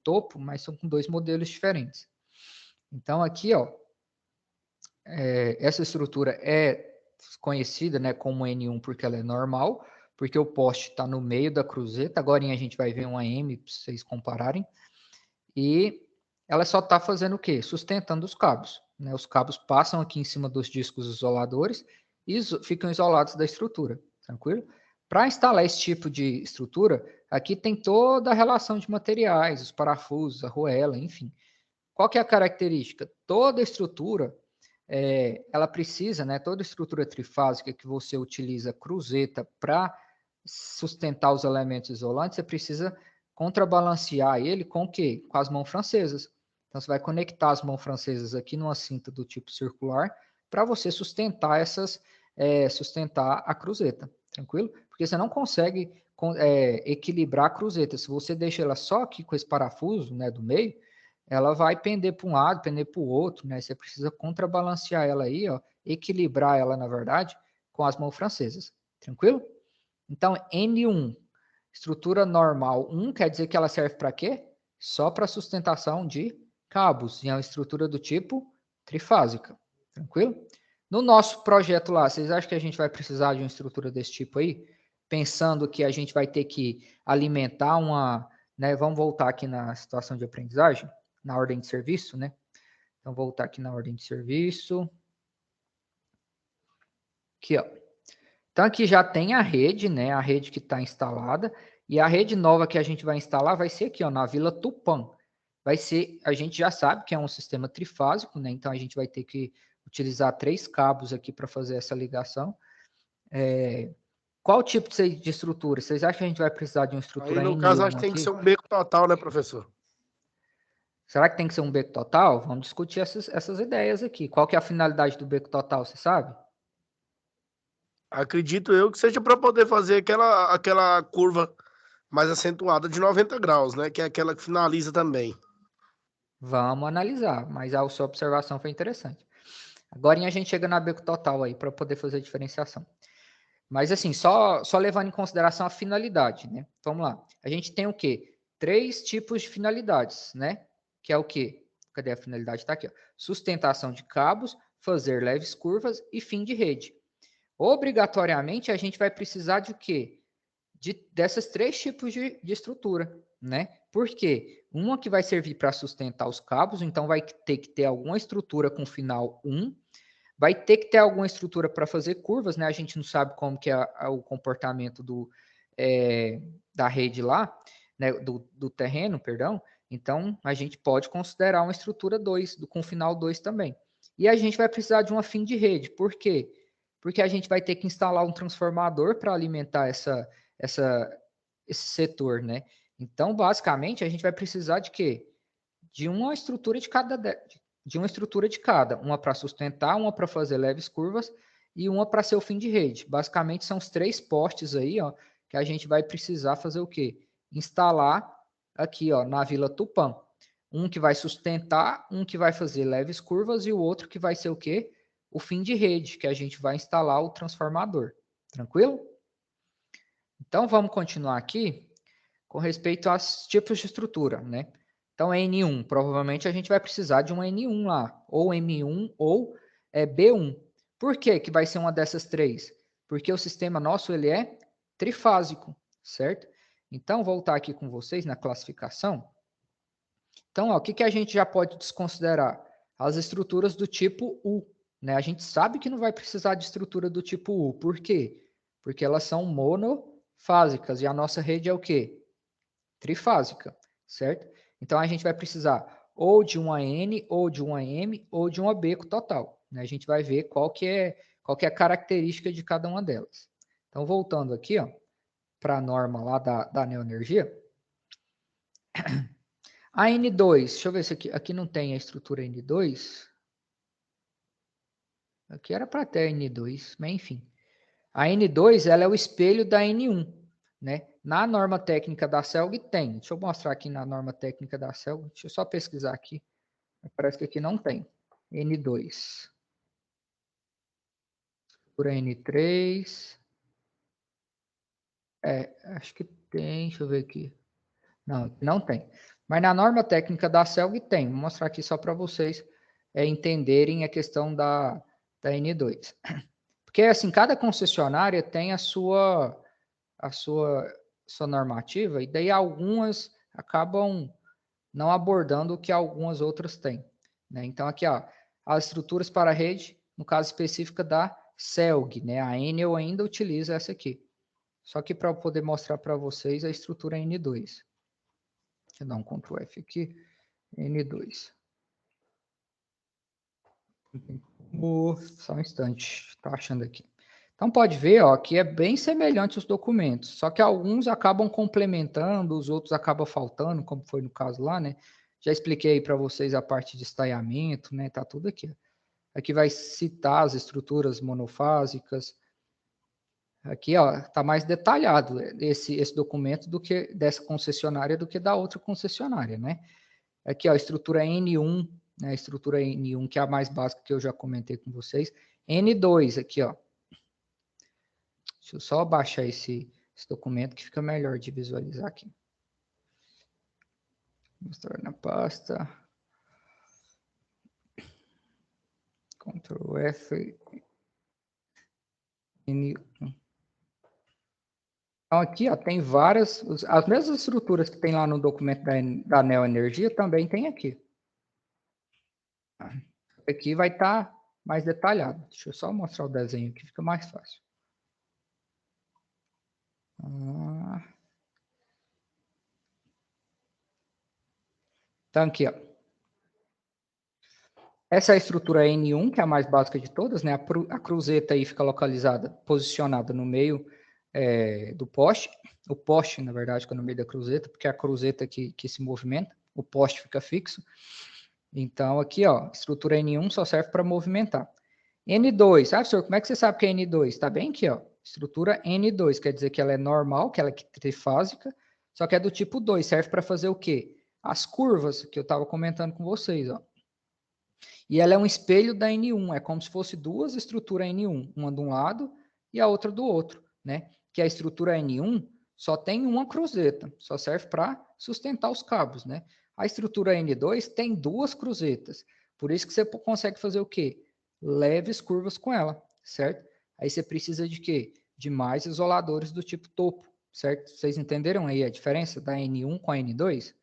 topo, mas são com 2 modelos diferentes. Então, aqui, ó, essa estrutura é conhecida, né, como N1 porque ela é normal, porque o poste está no meio da cruzeta. Agora a gente vai ver uma M para vocês compararem. E ela só está fazendo o quê? Sustentando os cabos, né? Os cabos passam aqui em cima dos discos isoladores e ficam isolados da estrutura, tranquilo? Para instalar esse tipo de estrutura, aqui tem toda a relação de materiais, os parafusos, a arruela, enfim. Qual que é a característica? Toda estrutura, ela precisa, né? Toda estrutura trifásica que você utiliza cruzeta para sustentar os elementos isolantes, você precisa contrabalancear ele com o quê? Com as mãos francesas. Então, você vai conectar as mãos francesas aqui numa cinta do tipo circular para você sustentar sustentar a cruzeta, tranquilo? Porque você não consegue equilibrar a cruzeta. Se você deixa ela só aqui com esse parafuso, né, do meio, ela vai pender para um lado, pender para o outro, né? Você precisa contrabalancear ela aí, ó, equilibrar ela, na verdade, com as mãos francesas, tranquilo? Então, N1, estrutura normal 1, quer dizer que ela serve para quê? Só para sustentação de cabos, e é uma estrutura do tipo trifásica, tranquilo? No nosso projeto lá, vocês acham que a gente vai precisar de uma estrutura desse tipo aí? Pensando que a gente vai ter que alimentar né? Vamos voltar aqui na situação de aprendizagem, na ordem de serviço, né? Então, voltar aqui na ordem de serviço. Aqui, ó. Então, aqui já tem a rede, né? A rede que está instalada. E a rede nova que a gente vai instalar vai ser aqui, ó, na Vila Tupã. Vai ser, a gente já sabe que é um sistema trifásico, né? Então, a gente vai ter que utilizar 3 cabos aqui para fazer essa ligação. Qual tipo de estrutura? Vocês acham que a gente vai precisar de uma estrutura Aí, no N1 caso, acho que tem que aqui? ser um beco total, né, professor? Será que tem que ser um beco total? Vamos discutir essas ideias aqui. Qual que é a finalidade do beco total, você sabe? Acredito eu que seja para poder fazer aquela curva mais acentuada de 90 graus, né? Que é aquela que finaliza também. Vamos analisar, mas a sua observação foi interessante. Agora a gente chega na beco total aí, para poder fazer a diferenciação. Mas assim, só levando em consideração a finalidade, né? Vamos lá. A gente tem o quê? 3 tipos de finalidades, né? Que é o quê? Cadê a finalidade? Está aqui, ó. Sustentação de cabos, fazer leves curvas e fim de rede. Obrigatoriamente, a gente vai precisar de o quê? Dessas 3 tipos de estrutura, né? Por quê? Uma que vai servir para sustentar os cabos, então vai ter que ter alguma estrutura com final 1, vai ter que ter alguma estrutura para fazer curvas, né? A gente não sabe como que é o comportamento da rede lá, né? do terreno, perdão. Então, a gente pode considerar uma estrutura 2, com final 2 também. E a gente vai precisar de uma fim de rede. Por quê? Porque a gente vai ter que instalar um transformador para alimentar esse setor, né? Então, basicamente, a gente vai precisar de quê? De uma estrutura de cada, uma para sustentar, uma para fazer leves curvas e uma para ser o fim de rede. Basicamente, são os 3 postes aí, ó, que a gente vai precisar fazer o quê? Instalar aqui, ó, na Vila Tupã. Um que vai sustentar, um que vai fazer leves curvas e o outro que vai ser o quê? O fim de rede, que a gente vai instalar o transformador. Tranquilo? Então, vamos continuar aqui com respeito aos tipos de estrutura, né? Então, N1, provavelmente a gente vai precisar de um N1 lá, ou M1 ou B1. Por que que vai ser uma dessas 3? Porque o sistema nosso ele é trifásico, certo? Então, voltar aqui com vocês na classificação. Então, ó, o que que a gente já pode desconsiderar? As estruturas do tipo U, né? A gente sabe que não vai precisar de estrutura do tipo U. Por quê? Porque elas são monofásicas e a nossa rede é o quê? Trifásica, certo? Então, a gente vai precisar ou de uma N, ou de uma M, ou de uma beco total, né? A gente vai ver qual que é a característica de cada uma delas. Então, voltando aqui, ó, para a norma lá da Neoenergia. A N2, deixa eu ver se aqui não tem a estrutura N2. Aqui era para ter a N2, mas enfim. A N2, ela é o espelho da N1, né? Na norma técnica da CELG tem. Deixa eu mostrar aqui na norma técnica da CELG. Deixa eu só pesquisar aqui. Parece que aqui não tem. N2. Por N3. Acho que tem. Deixa eu ver aqui. Não tem. Mas na norma técnica da CELG tem. Vou mostrar aqui só para vocês entenderem a questão da N2. Porque, assim, cada concessionária tem a sua normativa, e daí algumas acabam não abordando o que algumas outras têm, né? Então, aqui, ó, as estruturas para a rede, no caso específico da CELG, né? A N eu ainda utilizo essa aqui. Só que para eu poder mostrar para vocês a estrutura N2. Deixa eu dar um Ctrl F aqui. N2. Só um instante, tá achando aqui. Então, pode ver, ó, que é bem semelhante os documentos, só que alguns acabam complementando, os outros acabam faltando, como foi no caso lá, né? Já expliquei para vocês a parte de estaiamento, né? Tá tudo aqui. Aqui vai citar as estruturas monofásicas. Aqui, ó, tá mais detalhado esse documento do que dessa concessionária do que da outra concessionária, né? Aqui, ó, a estrutura N1, né? A estrutura N1, que é a mais básica que eu já comentei com vocês. N2, aqui, ó. Deixa eu só baixar esse documento que fica melhor de visualizar aqui. Mostrar na pasta. Ctrl F. N1. Então aqui, ó, tem várias, as mesmas estruturas que tem lá no documento da Neoenergia também tem aqui. Aqui vai estar mais detalhado. Deixa eu só mostrar o desenho aqui, fica mais fácil. Então, aqui, ó. Essa é a estrutura N1, que é a mais básica de todas, né? A cruzeta aí fica localizada, posicionada no meio do poste. O poste, na verdade, fica no meio da cruzeta, porque é a cruzeta que se movimenta, o poste fica fixo. Então, aqui, ó, estrutura N1 só serve para movimentar. N2, professor, como é que você sabe que é N2? Está bem aqui, ó, estrutura N2, quer dizer que ela é normal, que ela é trifásica, só que é do tipo 2, serve para fazer o quê? As curvas que eu estava comentando com vocês, ó. E ela é um espelho da N1, é como se fosse duas estruturas N1, uma de um lado e a outra do outro, né? Que a estrutura N1 só tem uma cruzeta, só serve para sustentar os cabos, né? A estrutura N2 tem duas cruzetas, por isso que você consegue fazer o quê? Leves curvas com ela, certo? Aí você precisa de quê? De mais isoladores do tipo topo, certo? Vocês entenderam aí a diferença da N1 com a N2?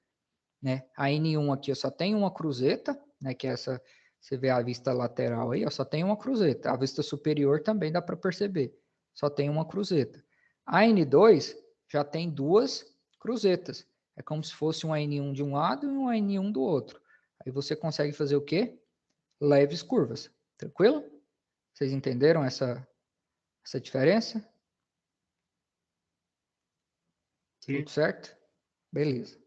Né? A N1 aqui eu só tenho uma cruzeta, né? Que é essa, você vê a vista lateral aí, eu só tenho uma cruzeta. A vista superior também dá para perceber, só tem uma cruzeta. A N2 já tem duas cruzetas, é como se fosse uma N1 de um lado e uma N1 do outro. Aí você consegue fazer o quê? Leves curvas, tranquilo? Vocês entenderam essa diferença? Sim. Tudo certo? Beleza.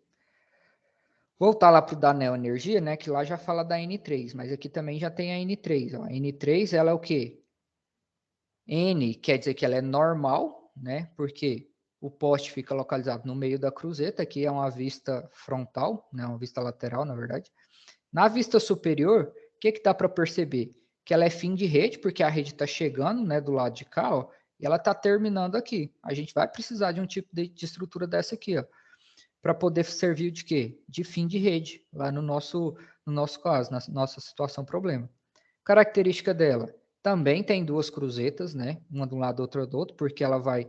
Voltar lá para o da Neoenergia, né? Que lá já fala da N3, mas aqui também já tem a N3. Ó. A N3, ela é o quê? N quer dizer que ela é normal, né? Porque o poste fica localizado no meio da cruzeta, aqui é uma vista frontal, né? Uma vista lateral, na verdade. Na vista superior, o que dá para perceber? Que ela é fim de rede, porque a rede está chegando, né, do lado de cá, ó, e ela está terminando aqui. A gente vai precisar de um tipo de estrutura dessa aqui, ó, para poder servir de quê? De fim de rede, lá no nosso caso, na nossa situação problema. Característica dela, também tem duas cruzetas, né, uma de um lado, outra do outro, porque ela vai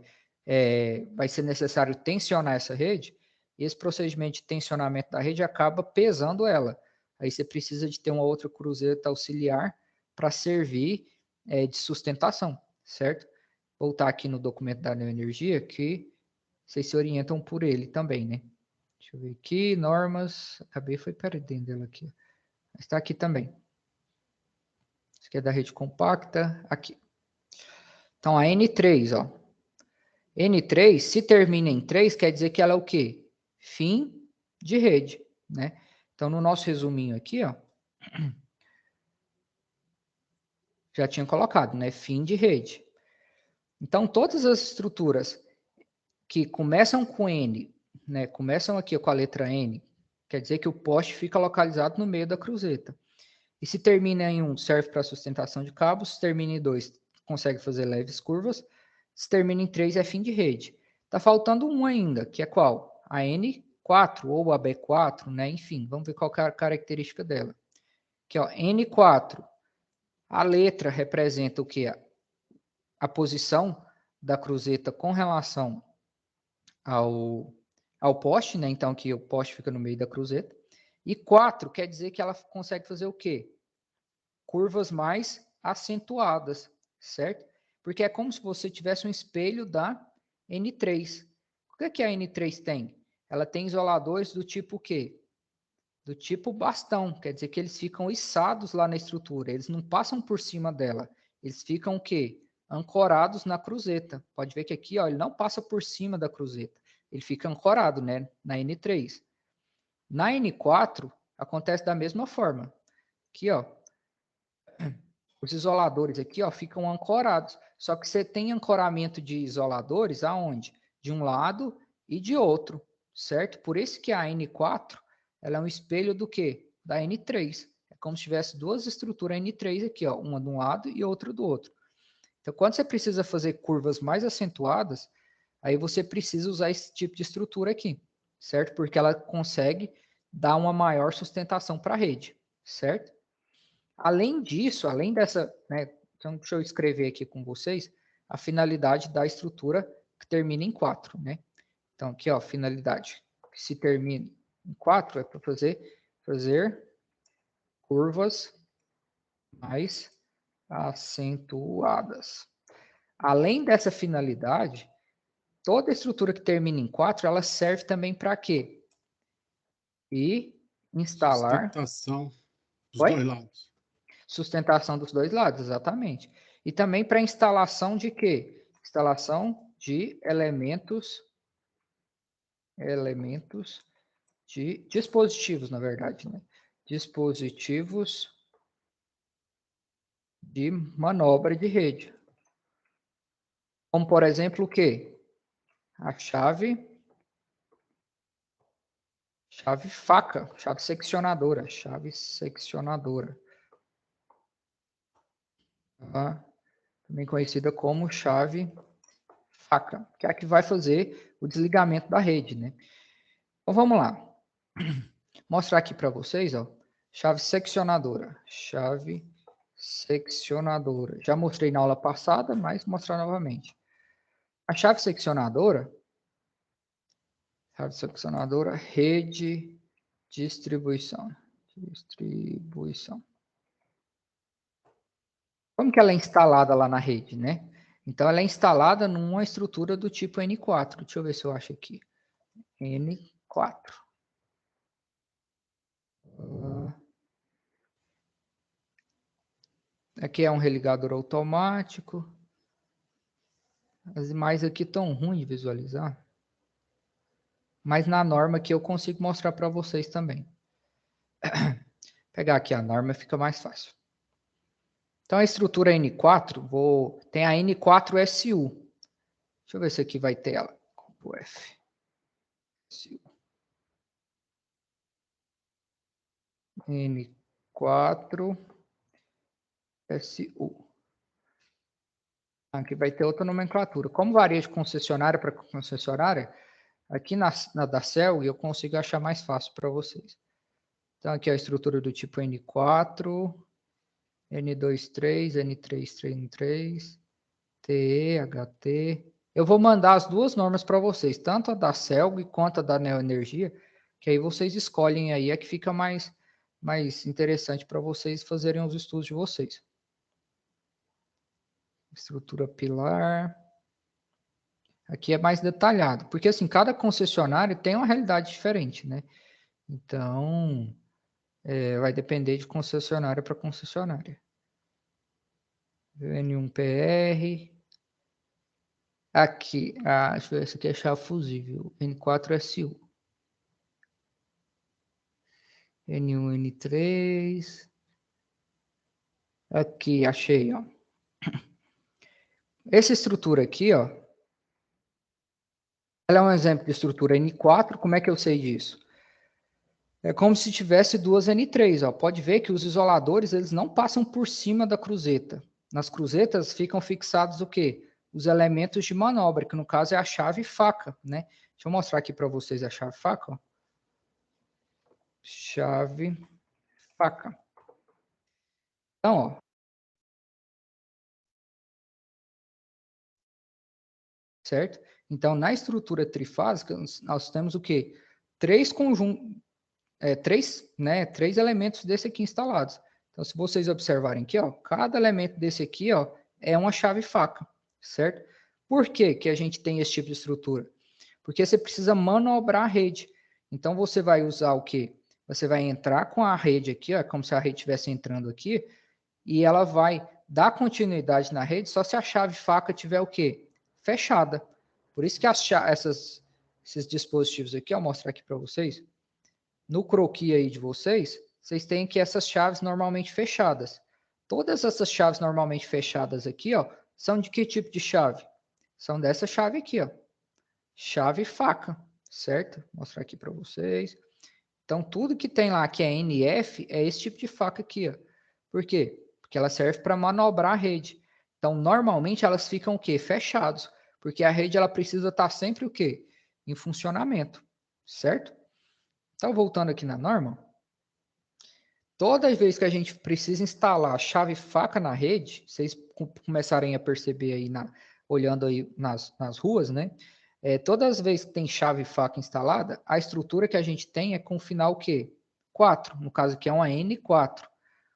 ser necessário tensionar essa rede, e esse procedimento de tensionamento da rede acaba pesando ela. Aí você precisa de ter uma outra cruzeta auxiliar para servir de sustentação, certo? Voltar aqui no documento da Neoenergia, que vocês se orientam por ele também, né? Deixa eu ver aqui, normas, acabei foi perdendo ela aqui. Mas está aqui também. Isso aqui é da rede compacta, aqui. Então, a N3, ó. N3, se termina em 3, quer dizer que ela é o quê? Fim de rede, né? Então, no nosso resuminho aqui, ó, já tinha colocado, né? Fim de rede. Então, todas as estruturas que começam com N, né? Começam aqui com a letra N, quer dizer que o poste fica localizado no meio da cruzeta. E se termina em 1, serve para sustentação de cabos. Se termina em 2, consegue fazer leves curvas. Se termina em 3, é fim de rede. Tá faltando um ainda, que é qual? A N4 ou a B4, né? Enfim, vamos ver qual é a característica dela. Aqui, ó, N4. A letra representa o que? A posição da cruzeta com relação ao poste, né? Então, aqui o poste fica no meio da cruzeta. E 4 quer dizer que ela consegue fazer o quê? Curvas mais acentuadas, certo? Porque é como se você tivesse um espelho da N3. O que a N3 tem? Ela tem isoladores do tipo o quê? Do tipo bastão, quer dizer que eles ficam içados lá na estrutura, eles não passam por cima dela, eles ficam o quê? Ancorados na cruzeta. Pode ver que aqui, ó, ele não passa por cima da cruzeta, ele fica ancorado, né, na N3. Na N4, acontece da mesma forma. Aqui, ó, os isoladores aqui, ó, ficam ancorados. Só que você tem ancoramento de isoladores aonde? De um lado e de outro, certo? Por isso que a N4, ela é um espelho do quê? Da N3. É como se tivesse duas estruturas N3 aqui, ó, uma de um lado e outra do outro. Então, quando você precisa fazer curvas mais acentuadas, aí você precisa usar esse tipo de estrutura aqui, certo? Porque ela consegue dar uma maior sustentação para a rede, certo? Além disso, além dessa, né, então deixa eu escrever aqui com vocês a finalidade da estrutura que termina em 4, né? Então, aqui, ó, finalidade que se termina em 4 é para fazer curvas mais acentuadas. Além dessa finalidade, toda estrutura que termina em 4, ela serve também para quê? E instalar... Sustentação dos Oi? dois lados. Sustentação dos dois lados, exatamente. E também para instalação de quê? Instalação de elementos de dispositivos, na verdade, né? Dispositivos de manobra de rede. Como, por exemplo, o quê? A chave faca, chave seccionadora. Tá? Também conhecida como chave faca, que é a que vai fazer o desligamento da rede, né? Então, vamos lá. Mostrar aqui para vocês, ó, chave seccionadora. Já mostrei na aula passada, mas vou mostrar novamente. A chave seccionadora, rede, distribuição. Como que ela é instalada lá na rede, né? Então, ela é instalada numa estrutura do tipo N4. Deixa eu ver se eu acho aqui. N4. Aqui é um religador automático. As imagens aqui estão ruins de visualizar. Mas na norma aqui eu consigo mostrar para vocês também. Pegar aqui a norma fica mais fácil. Então a estrutura N4, tem a N4SU. Deixa eu ver se aqui vai ter ela. Ctrl F. N4SU. Aqui vai ter outra nomenclatura. Como varia de concessionária para concessionária, aqui na da Celg eu consigo achar mais fácil para vocês. Então aqui é a estrutura do tipo N4, N23, N33, TE, HT. Eu vou mandar as duas normas para vocês, tanto a da Celg quanto a da Neoenergia, que aí vocês escolhem aí, é que fica mais interessante para vocês fazerem os estudos de vocês. Estrutura pilar. Aqui é mais detalhado, porque assim, cada concessionário tem uma realidade diferente, né? Então, vai depender de concessionária para concessionária. N1PR. Aqui, deixa eu ver, essa aqui é a chave fusível, N4SU. N1, N3. Aqui, achei, ó. Essa estrutura aqui, ó, ela é um exemplo de estrutura N4. Como é que eu sei disso? É como se tivesse duas N3, ó. Pode ver que os isoladores, eles não passam por cima da cruzeta. Nas cruzetas ficam fixados o quê? Os elementos de manobra, que no caso é a chave faca, né? Deixa eu mostrar aqui para vocês a chave faca, ó. Chave faca. Então, ó. Certo? Então, na estrutura trifásica, nós temos o quê? Três elementos desse aqui instalados. Então, se vocês observarem aqui, ó, cada elemento desse aqui, ó, é uma chave faca, certo? Por que que a gente tem esse tipo de estrutura? Porque você precisa manobrar a rede. Então, você vai usar o quê? Você vai entrar com a rede aqui, ó, como se a rede estivesse entrando aqui, e ela vai dar continuidade na rede só se a chave faca tiver o quê? Fechada. Por isso que esses dispositivos aqui, ó, vou mostrar aqui para vocês. No croquis aí de vocês têm aqui essas chaves normalmente fechadas. Todas essas chaves normalmente fechadas aqui, ó, são de que tipo de chave? São dessa chave aqui, ó. Chave faca, certo? Vou mostrar aqui para vocês. Então, tudo que tem lá que é NF é esse tipo de faca aqui, ó. Por quê? Porque ela serve para manobrar a rede. Então, normalmente elas ficam o quê? Fechados. Porque a rede ela precisa estar sempre o quê? Em funcionamento, certo? Então, voltando aqui na norma, toda vez que a gente precisa instalar a chave faca na rede, vocês começarem a perceber aí, olhando aí nas ruas, né? Todas as vezes que tem chave faca instalada, a estrutura que a gente tem é com final o quê? 4, no caso aqui é uma N4.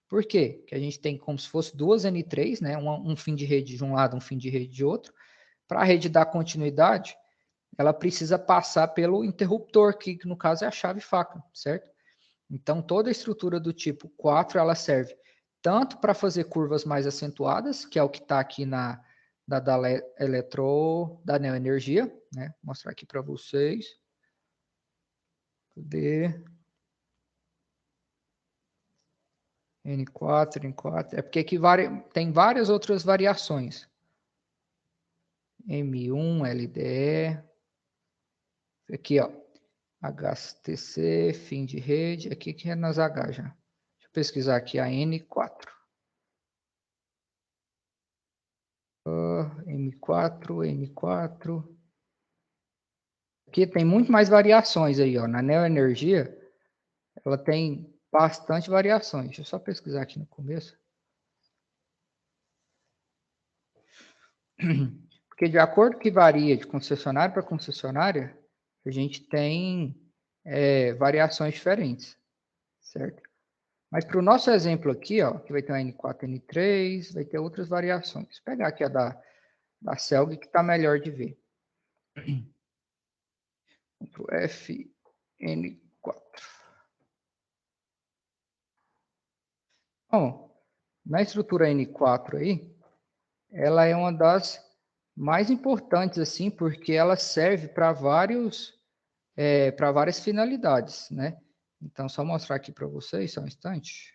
Por quê? Que a gente tem como se fosse duas N3, né? Um fim de rede de um lado, um fim de rede de outro. Para a rede dar continuidade, ela precisa passar pelo interruptor, que no caso é a chave faca, certo? Então, toda a estrutura do tipo 4, ela serve tanto para fazer curvas mais acentuadas, que é o que está aqui da neoenergia, né? Vou mostrar aqui para vocês. Cadê? N4, N4. É porque aqui tem várias outras variações. M1, LDE. Aqui, ó. HTC, fim de rede. Aqui que é nas H já. Deixa eu pesquisar aqui a N4. M4, N4. Aqui tem muito mais variações aí, ó. Na neoenergia, ela tem bastante variações. Deixa eu só pesquisar aqui no começo. Porque de acordo que varia de concessionária para concessionária, a gente tem variações diferentes, certo? Mas para o nosso exemplo aqui, ó, que vai ter uma N4, N3, vai ter outras variações. Vou pegar aqui a da Celg, que está melhor de ver. F, N4. Bom, na estrutura N4 aí, ela é uma das mais importantes, assim, porque ela serve para várias finalidades, né? Então, só mostrar aqui para vocês, só um instante.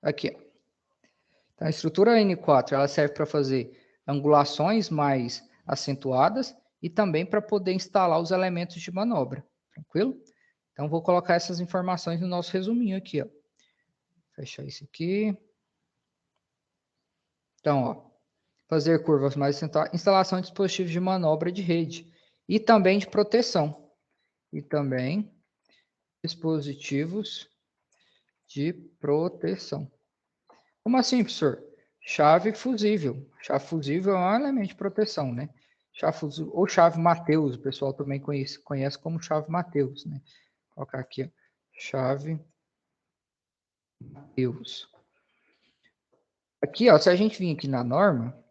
Aqui, ó. Então, a estrutura N4, ela serve para fazer angulações mais acentuadas e também para poder instalar os elementos de manobra, tranquilo? Então, vou colocar essas informações no nosso resuminho aqui, ó. Fechar isso aqui. Então, ó, fazer curvas mais acentuadas, instalação de dispositivos de manobra de rede e também de proteção. E também dispositivos de proteção. Como assim, professor? Chave fusível. Chave fusível é um elemento de proteção, né? Chave fusível, ou chave Mateus, o pessoal também conhece como chave Mateus, né? Vou colocar aqui, ó. Chave Mateus. Aqui, ó, se a gente vir aqui na norma,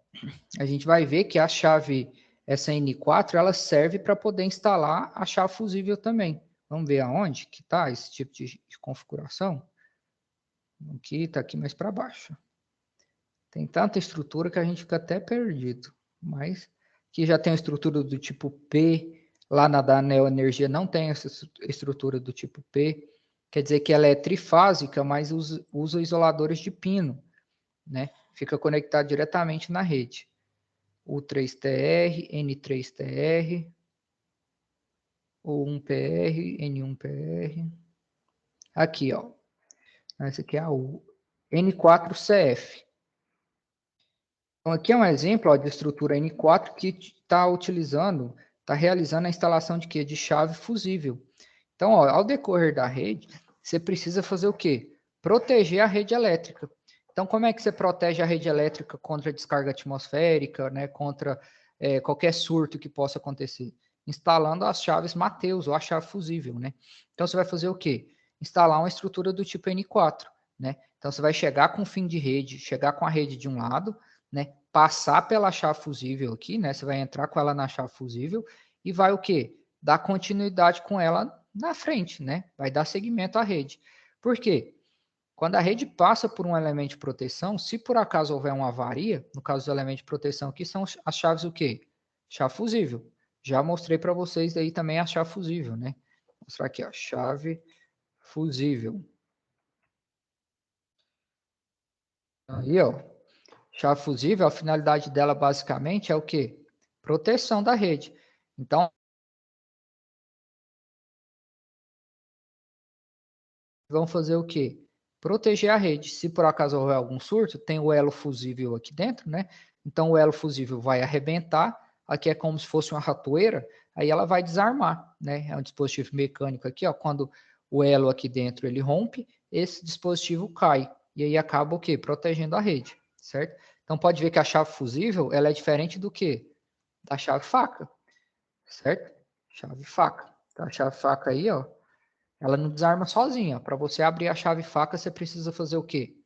a gente vai ver que a chave, essa N4, ela serve para poder instalar a chave fusível também. Vamos ver aonde que está esse tipo de configuração? Aqui, está aqui mais para baixo. Tem tanta estrutura que a gente fica até perdido. Mas aqui já tem a estrutura do tipo P. Lá na da neoenergia não tem essa estrutura do tipo P. Quer dizer que ela é trifásica, mas usa isoladores de pino, né? Fica conectado diretamente na rede. U3TR, N3TR, U1PR, N1PR. Aqui, ó. Essa aqui é a N4CF. Então, aqui é um exemplo, ó, de estrutura N4 que está realizando a instalação de quê? De chave fusível. Então, ó, ao decorrer da rede, você precisa fazer o quê? Proteger a rede elétrica. Então, como é que você protege a rede elétrica contra descarga atmosférica, né? Contra qualquer surto que possa acontecer? Instalando as chaves Mateus, ou a chave fusível, né? Então, você vai fazer o quê? Instalar uma estrutura do tipo N4, né? Então, você vai chegar com o fim de rede, chegar com a rede de um lado, né? Passar pela chave fusível aqui, né? Você vai entrar com ela na chave fusível e vai o quê? Dar continuidade com ela na frente, né? Vai dar seguimento à rede. Por quê? Quando a rede passa por um elemento de proteção, se por acaso houver uma avaria, no caso do elemento de proteção aqui, são as chaves o quê? Chave fusível. Já mostrei para vocês aí também a chave fusível, né? Vou mostrar aqui, ó, chave fusível. Aí, ó, chave fusível, a finalidade dela basicamente é o quê? Proteção da rede. Então, vão fazer o quê? Proteger a rede. Se por acaso houver algum surto, tem o elo fusível aqui dentro, né? Então, o elo fusível vai arrebentar. Aqui é como se fosse uma ratoeira. Aí ela vai desarmar, né? É um dispositivo mecânico aqui, ó. Quando o elo aqui dentro ele rompe, esse dispositivo cai. E aí acaba o quê? Protegendo a rede, certo? Então, pode ver que a chave fusível, ela é diferente do quê? Da chave faca, certo? Chave faca. Então, a chave faca aí, ó, ela não desarma sozinha. Para você abrir a chave faca, você precisa fazer o quê?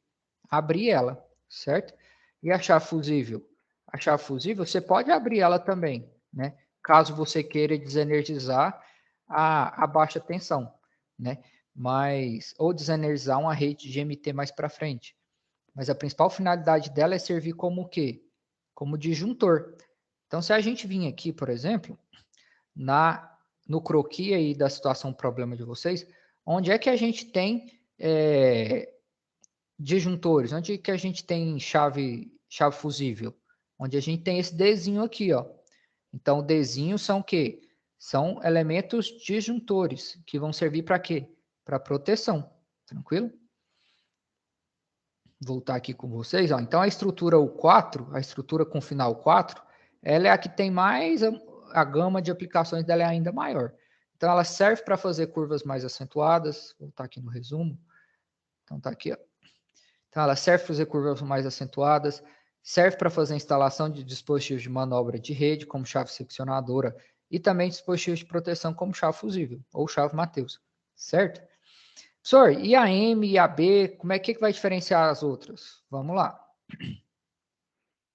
Abrir ela, certo? E a chave fusível? A chave fusível, você pode abrir ela também, né? Caso você queira desenergizar a baixa tensão, né? Ou desenergizar uma rede de GMT mais para frente. mas a principal finalidade dela é servir como o quê? Como disjuntor. Então, se a gente vir aqui, por exemplo, no croquis aí da situação problema de vocês, onde é que a gente tem disjuntores? Onde é que a gente tem chave fusível? Onde a gente tem esse Dzinho aqui, ó. Então, o Dzinho são o quê? São elementos disjuntores, que vão servir para quê? Para proteção. Tranquilo? Voltar aqui com vocês. Ó. Então, a estrutura U4, a estrutura com final 4, ela é a que tem mais... A gama de aplicações dela é ainda maior. Então, ela serve para fazer curvas mais acentuadas. Vou voltar aqui no resumo. Então, tá aqui, ó. Então, ela serve para fazer curvas mais acentuadas, serve para fazer instalação de dispositivos de manobra de rede, como chave seccionadora, e também dispositivos de proteção, como chave fusível, ou chave Mateus, certo? Professor, e a M e a B, como é que vai diferenciar as outras? Vamos lá.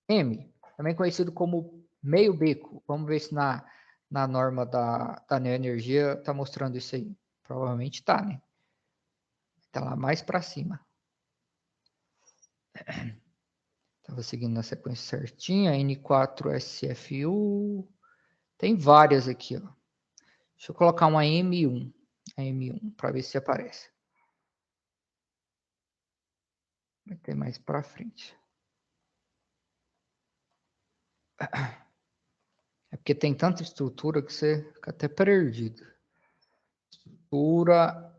M, também conhecido como meio beco. Vamos ver se na norma da Neoenergia está mostrando isso aí. Provavelmente está, né? Está lá mais para cima. Estava seguindo na sequência certinha. N4SFU. Tem várias aqui, ó. Deixa eu colocar uma M1. A M1, para ver se aparece. Vai ter mais para frente. É porque tem tanta estrutura que você fica até perdido. Estrutura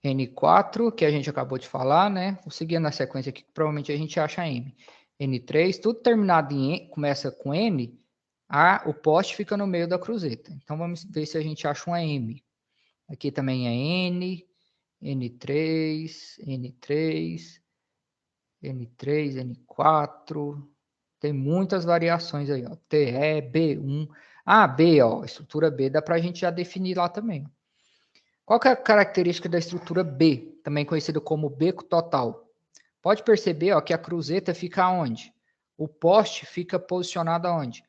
N4, que a gente acabou de falar, né? Vou seguir na sequência aqui, que provavelmente a gente acha M. N3, tudo terminado em N, começa com N, o poste fica no meio da cruzeta. Então, vamos ver se a gente acha uma M. Aqui também é N, N3, N3, N3, N4. Tem muitas variações aí, ó. TE, B1. B, ó. Estrutura B, dá para a gente já definir lá também. Qual que é a característica da estrutura B, também conhecida como beco total? Pode perceber, ó, que a cruzeta fica onde? O poste fica posicionado aonde?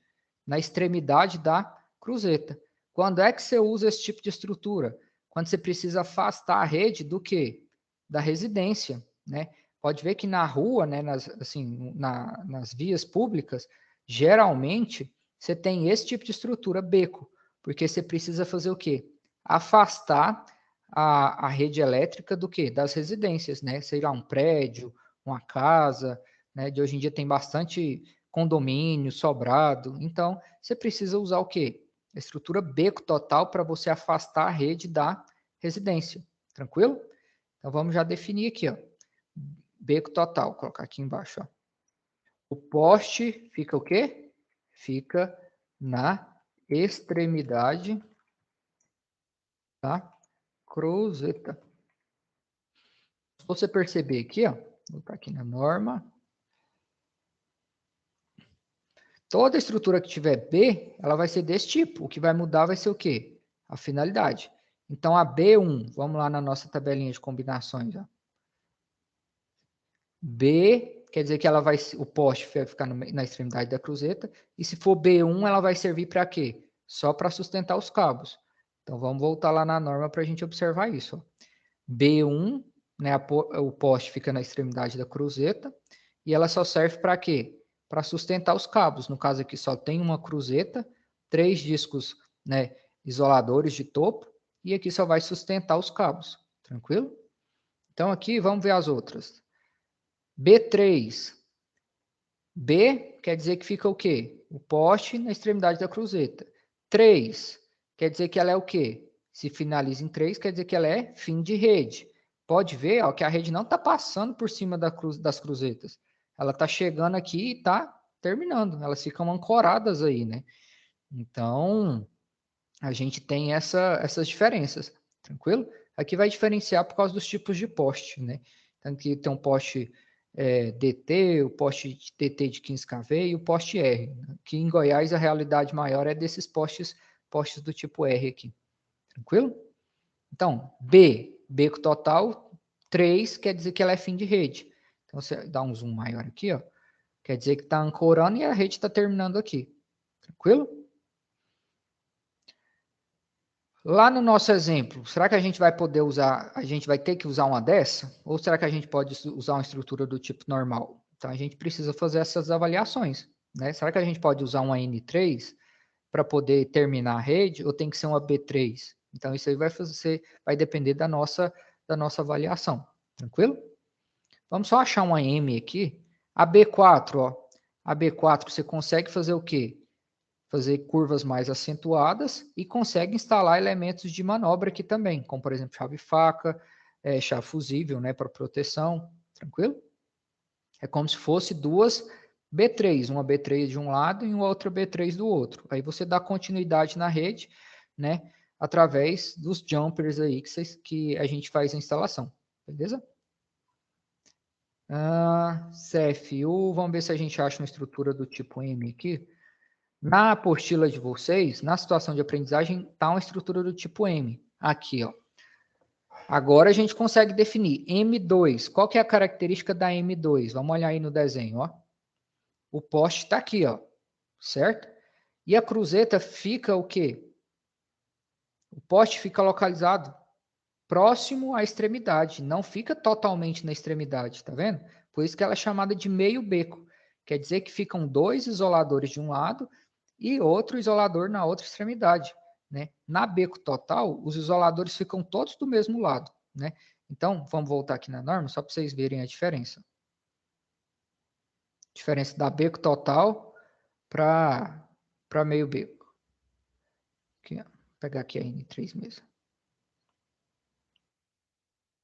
Na extremidade da cruzeta. Quando é que você usa esse tipo de estrutura? Quando você precisa afastar a rede do quê? Da residência, né? Pode ver que na rua, né, nas vias públicas, geralmente você tem esse tipo de estrutura beco, porque você precisa fazer o quê? Afastar a rede elétrica do quê? Das residências, né? Sei lá, um prédio, uma casa, né? De hoje em dia tem bastante condomínio, sobrado. Então, você precisa usar o quê? A estrutura beco total para você afastar a rede da residência. Tranquilo? Então, vamos já definir aqui, ó. Beco total, vou colocar aqui embaixo, ó. O poste fica o quê? Fica na extremidade da cruzeta. Se você perceber aqui, ó, vou botar aqui na norma. Toda estrutura que tiver B, ela vai ser desse tipo. O que vai mudar vai ser o quê? A finalidade. Então, a B1, vamos lá na nossa tabelinha de combinações, ó. B quer dizer que ela vai, o poste vai ficar na extremidade da cruzeta. E se for B1, ela vai servir para quê? Só para sustentar os cabos. Então, vamos voltar lá na norma para a gente observar isso. Ó. B1, né, o poste fica na extremidade da cruzeta. E ela só serve para quê? Para sustentar os cabos. No caso aqui só tem uma cruzeta, 3 discos, né, isoladores de topo. E aqui só vai sustentar os cabos. Tranquilo? Então, aqui vamos ver as outras. B3. B quer dizer que fica o quê? O poste na extremidade da cruzeta. 3 quer dizer que ela é o quê? Se finaliza em 3, quer dizer que ela é fim de rede. Pode ver, ó, que a rede não está passando por cima das cruzetas. Ela está chegando aqui e está terminando. Elas ficam ancoradas aí, né? Então, a gente tem essas diferenças. Tranquilo? Aqui vai diferenciar por causa dos tipos de poste, né? Então, aqui tem um poste DT, o poste DT de 15 kV e o poste R. Que em Goiás a realidade maior é desses postes do tipo R aqui. Tranquilo? Então, B, beco total, 3 quer dizer que ela é fim de rede. Então, você dá um zoom maior aqui, ó. Quer dizer que está ancorando e a rede está terminando aqui. Tranquilo? Lá no nosso exemplo, será que a gente vai poder usar, a gente vai ter que usar uma dessa? Ou será que a gente pode usar uma estrutura do tipo normal? Então, a gente precisa fazer essas avaliações, né? Será que a gente pode usar uma N3 para poder terminar a rede, ou tem que ser uma B3? Então, isso aí vai depender da nossa avaliação, tranquilo? Vamos só achar uma M aqui. A B4, ó. A B4 você consegue fazer o quê? Fazer curvas mais acentuadas e consegue instalar elementos de manobra aqui também, como por exemplo chave faca, chave fusível, né, para proteção, tranquilo? É como se fosse duas B3, uma B3 de um lado e uma outra B3 do outro. Aí você dá continuidade na rede, né, através dos jumpers aí que a gente faz a instalação, beleza? CFU, vamos ver se a gente acha uma estrutura do tipo M aqui. Na apostila de vocês, na situação de aprendizagem, está uma estrutura do tipo M. Aqui, ó. Agora a gente consegue definir M2. Qual que é a característica da M2? Vamos olhar aí no desenho, ó. O poste está aqui, ó. Certo? E a cruzeta fica o quê? O poste fica localizado próximo à extremidade. Não fica totalmente na extremidade, tá vendo? Por isso que ela é chamada de meio beco. Quer dizer que ficam dois isoladores de um lado e outro isolador na outra extremidade, né? Na beco total, os isoladores ficam todos do mesmo lado, né? Então, vamos voltar aqui na norma, só para vocês verem a diferença. Diferença da beco total para meio beco. Aqui, ó. Vou pegar aqui a N3 mesmo.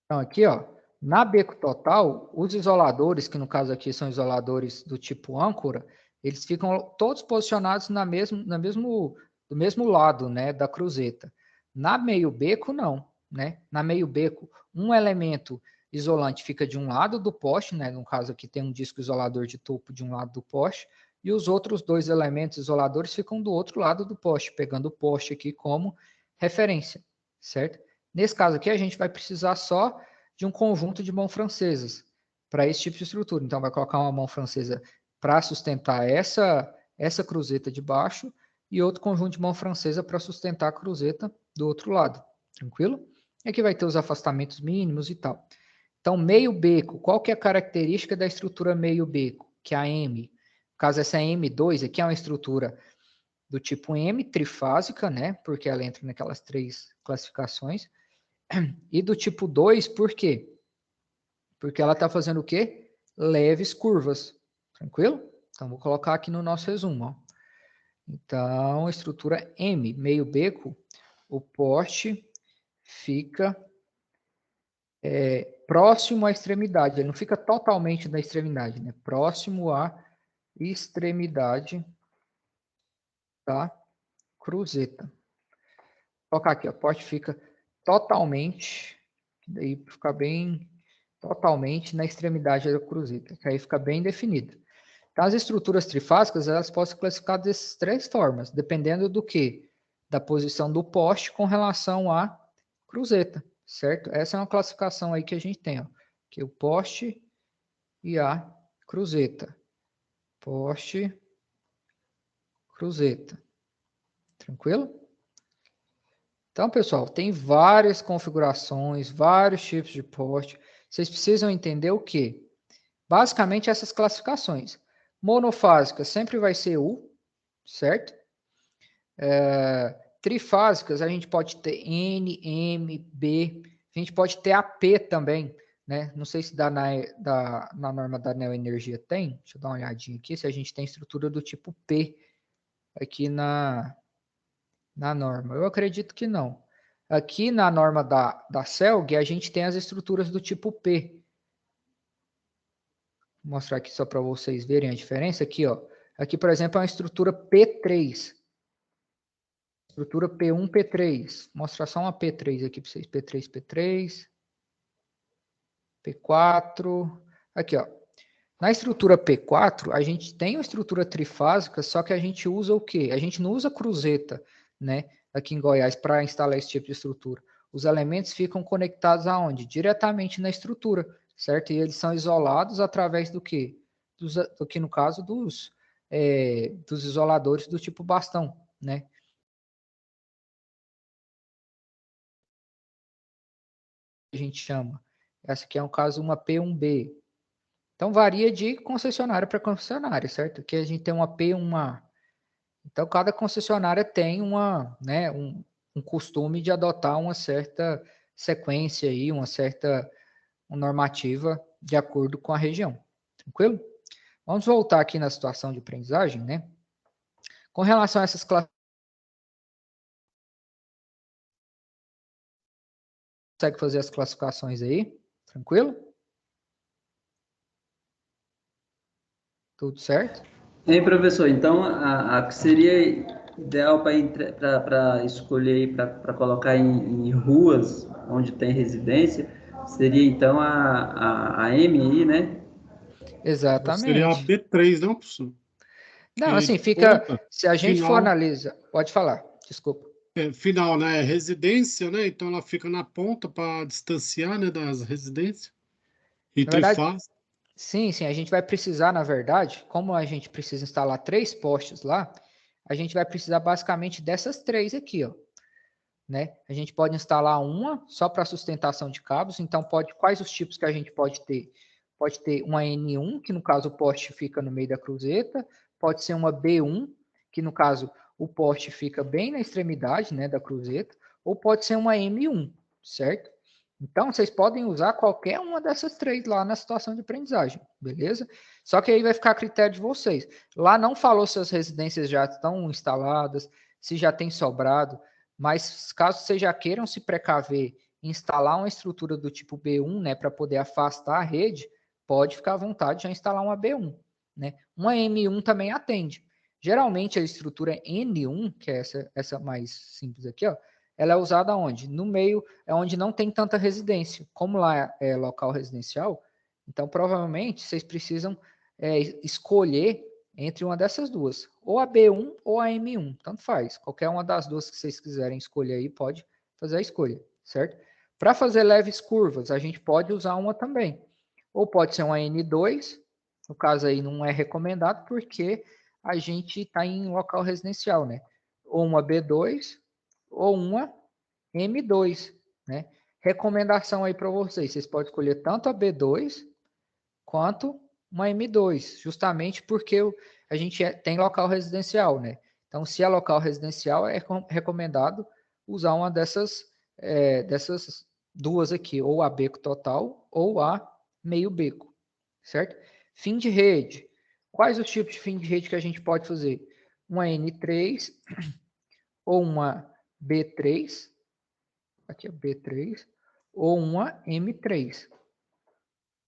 Então, aqui, ó, na beco total, os isoladores, que no caso aqui são isoladores do tipo âncora, eles ficam todos posicionados do mesmo lado, né, da cruzeta. Na meio beco, não, né? Na meio beco, um elemento isolante fica de um lado do poste, né? No caso aqui tem um disco isolador de topo de um lado do poste, e os outros dois elementos isoladores ficam do outro lado do poste, pegando o poste aqui como referência, certo? Nesse caso aqui, a gente vai precisar só de um conjunto de mãos francesas para esse tipo de estrutura. Então, vai colocar uma mão francesa para sustentar essa cruzeta de baixo e outro conjunto de mão francesa para sustentar a cruzeta do outro lado. Tranquilo? E aqui vai ter os afastamentos mínimos e tal. Então, meio beco. Qual que é a característica da estrutura meio beco? Que é a M. No caso, essa M2 aqui é uma estrutura do tipo M, trifásica, né? Porque ela entra naquelas três classificações. E do tipo 2, por quê? Porque ela está fazendo o quê? Leves curvas. Tranquilo? Então, vou colocar aqui no nosso resumo. Ó. Então, estrutura M, meio beco, o poste fica próximo à extremidade. Ele não fica totalmente na extremidade, né? Próximo à extremidade da cruzeta. Vou colocar aqui, ó, o poste fica totalmente, daí fica bem totalmente na extremidade da cruzeta, que aí fica bem definido. Então, as estruturas trifásicas, elas podem ser classificadas dessas três formas, dependendo do quê? Da posição do poste com relação à cruzeta, certo? Essa é uma classificação aí que a gente tem, ó, que é o poste e a cruzeta. Poste, cruzeta. Tranquilo? Então, pessoal, tem várias configurações, vários tipos de poste. Vocês precisam entender o quê? Basicamente, essas classificações. Monofásica sempre vai ser U, certo? Trifásicas, a gente pode ter N, M, B. A gente pode ter AP também, né? Não sei se na norma da Neoenergia tem. Deixa eu dar uma olhadinha aqui, se a gente tem estrutura do tipo P aqui na norma. Eu acredito que não. Aqui na norma da CELG, a gente tem as estruturas do tipo P. Vou mostrar aqui só para vocês verem a diferença. Aqui, ó. Aqui, por exemplo, é uma estrutura P3. Estrutura P1, P3. Vou mostrar só uma P3 aqui para vocês. P3, P3. P4. Aqui, ó. Na estrutura P4, a gente tem uma estrutura trifásica, só que a gente usa o quê? A gente não usa cruzeta, né? Aqui em Goiás, para instalar esse tipo de estrutura. Os elementos ficam conectados aonde? Diretamente na estrutura, certo? E eles são isolados através do quê? Do que, no caso, dos isoladores do tipo bastão, né? a gente chama. Essa aqui é um caso uma P1B. Então, varia de concessionária para concessionária, certo? Aqui a gente tem uma P1A. Então, cada concessionária tem uma, né, um costume de adotar uma certa sequência aí, uma normativa de acordo com a região. Tranquilo? Vamos voltar aqui na situação de aprendizagem, né? Com relação a essas classes, consegue fazer as classificações aí? Tranquilo? Tudo certo? Ei, professor, então a que seria ideal para escolher para colocar em ruas onde tem residência seria então a MI, né? Seria a Exatamente. B3, não, professor? Não, Que assim, de fica. conta, Se a gente for final, analisar. Pode falar, desculpa. final, né? Residência, né? Então ela fica na ponta para distanciar, né, das residências. Na verdade, Interface. sim, a gente vai precisar, na verdade, como a gente precisa instalar 3 postes lá, a gente vai precisar basicamente dessas 3 aqui, ó. Né? A gente pode instalar uma só para sustentação de cabos, então quais os tipos que a gente pode ter? Pode ter uma N1, que no caso o poste fica no meio da cruzeta, pode ser uma B1, que no caso o poste fica bem na extremidade, né, da cruzeta, ou pode ser uma M1, certo? Então, vocês podem usar qualquer uma dessas 3 lá na situação de aprendizagem, beleza? Só que aí vai ficar a critério de vocês. Lá não falou se as residências já estão instaladas, se já tem sobrado, mas caso vocês já queiram se precaver em instalar uma estrutura do tipo B1, né, para poder afastar a rede, pode ficar à vontade de já instalar uma B1, né? Uma M1 também atende. Geralmente a estrutura N1, que é essa mais simples aqui, ó, ela é usada onde? No meio, é onde não tem tanta residência. Como lá é local residencial, então provavelmente vocês precisam escolher entre uma dessas duas, ou a B1 ou a M1, tanto faz. Qualquer uma das duas que vocês quiserem escolher aí, pode fazer a escolha, certo? Para fazer leves curvas, a gente pode usar uma também. Ou pode ser uma N2, no caso aí não é recomendado, porque a gente está em local residencial, né? Ou uma B2, ou uma M2, né? Recomendação aí para vocês podem escolher tanto a B2 quanto uma M2, justamente porque a gente tem local residencial, né? Então, se é local residencial, é recomendado usar uma dessas duas aqui, ou a beco total ou a meio beco, certo? Fim de rede. Quais os tipos de fim de rede que a gente pode fazer? Uma N3 ou uma B3, aqui é B3, ou uma M3.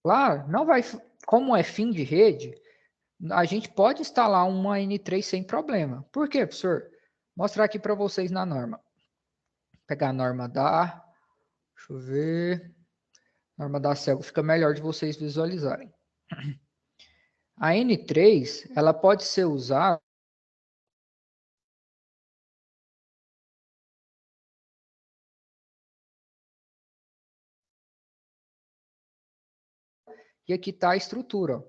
Lá, não vai, como é fim de rede, a gente pode instalar uma N3 sem problema. Por quê, professor? Vou mostrar aqui para vocês na norma. Vou pegar a norma da, deixa eu ver, norma da Celgo, fica melhor de vocês visualizarem. A N3, ela pode ser usada e aqui está a estrutura. Ó.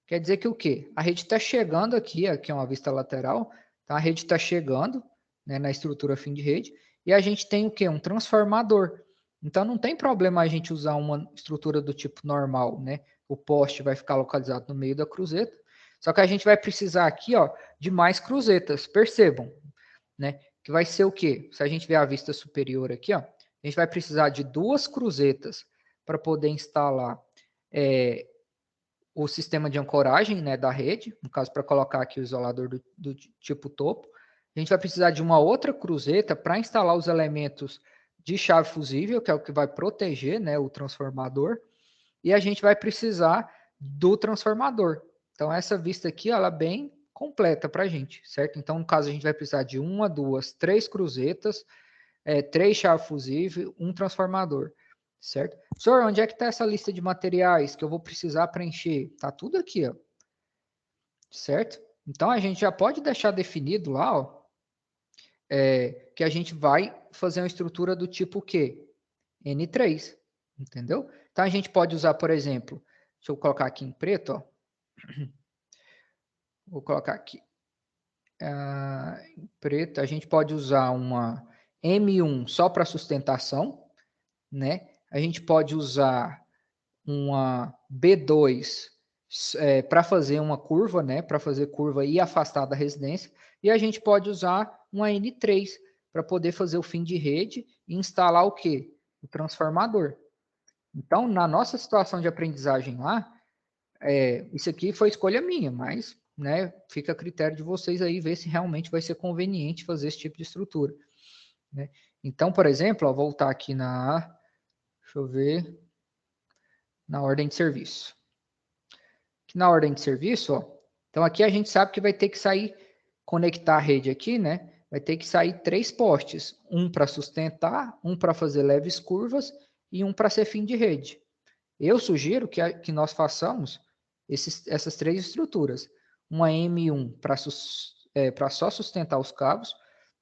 Quer dizer que o quê? A rede está chegando aqui é uma vista lateral, então a rede está chegando, né, na estrutura fim de rede, e a gente tem o quê? Um transformador. Então não tem problema a gente usar uma estrutura do tipo normal, né? O poste vai ficar localizado no meio da cruzeta, só que a gente vai precisar aqui, ó, de mais cruzetas, percebam, né? Que vai ser o quê? Se a gente ver a vista superior aqui, ó, a gente vai precisar de 2 cruzetas para poder instalar o sistema de ancoragem, né, da rede, no caso para colocar aqui o isolador do tipo topo. A gente vai precisar de uma outra cruzeta para instalar os elementos de chave fusível, que é o que vai proteger, né, o transformador, e a gente vai precisar do transformador. Então essa vista aqui, ela é bem completa para a gente, certo? Então no caso a gente vai precisar de 1, 2, 3 cruzetas, 3 chaves fusíveis, um transformador. Certo? Senhor, onde é que está essa lista de materiais que eu vou precisar preencher? Está tudo aqui, ó. Certo? Então, a gente já pode deixar definido lá, ó, que a gente vai fazer uma estrutura do tipo quê? N3. Entendeu? Então, a gente pode usar, por exemplo, deixa eu colocar aqui em preto, ó. Vou colocar aqui. Em preto, a gente pode usar uma M1 só para sustentação, né? a gente pode usar uma B2 para fazer uma curva, né? Para fazer curva e afastar da residência. E a gente pode usar uma N3 para poder fazer o fim de rede e instalar o quê? O transformador. Então, na nossa situação de aprendizagem lá, isso aqui foi escolha minha, mas, né, fica a critério de vocês aí ver se realmente vai ser conveniente fazer esse tipo de estrutura, né? Então, por exemplo, vou voltar aqui deixa eu ver, na ordem de serviço. Aqui na ordem de serviço, ó, então aqui a gente sabe que vai ter que sair, conectar a rede aqui, né? Vai ter que sair 3 postes, um para sustentar, um para fazer leves curvas e um para ser fim de rede. Eu sugiro que nós façamos essas 3 estruturas. Uma M1 para só sustentar os cabos,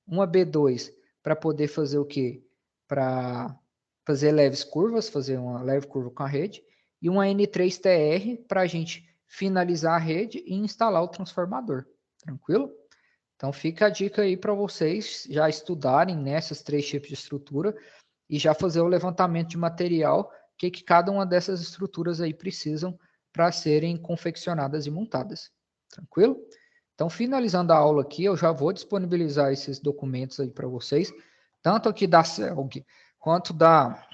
uma B2 para poder fazer o quê? Para fazer leves curvas, fazer uma leve curva com a rede, e uma N3TR para a gente finalizar a rede e instalar o transformador. Tranquilo? Então fica a dica aí para vocês já estudarem nessas 3 tipos de estrutura e já fazer o levantamento de material que cada uma dessas estruturas aí precisam para serem confeccionadas e montadas. Tranquilo? Então, finalizando a aula aqui, eu já vou disponibilizar esses documentos aí para vocês, tanto aqui da CELG quanto da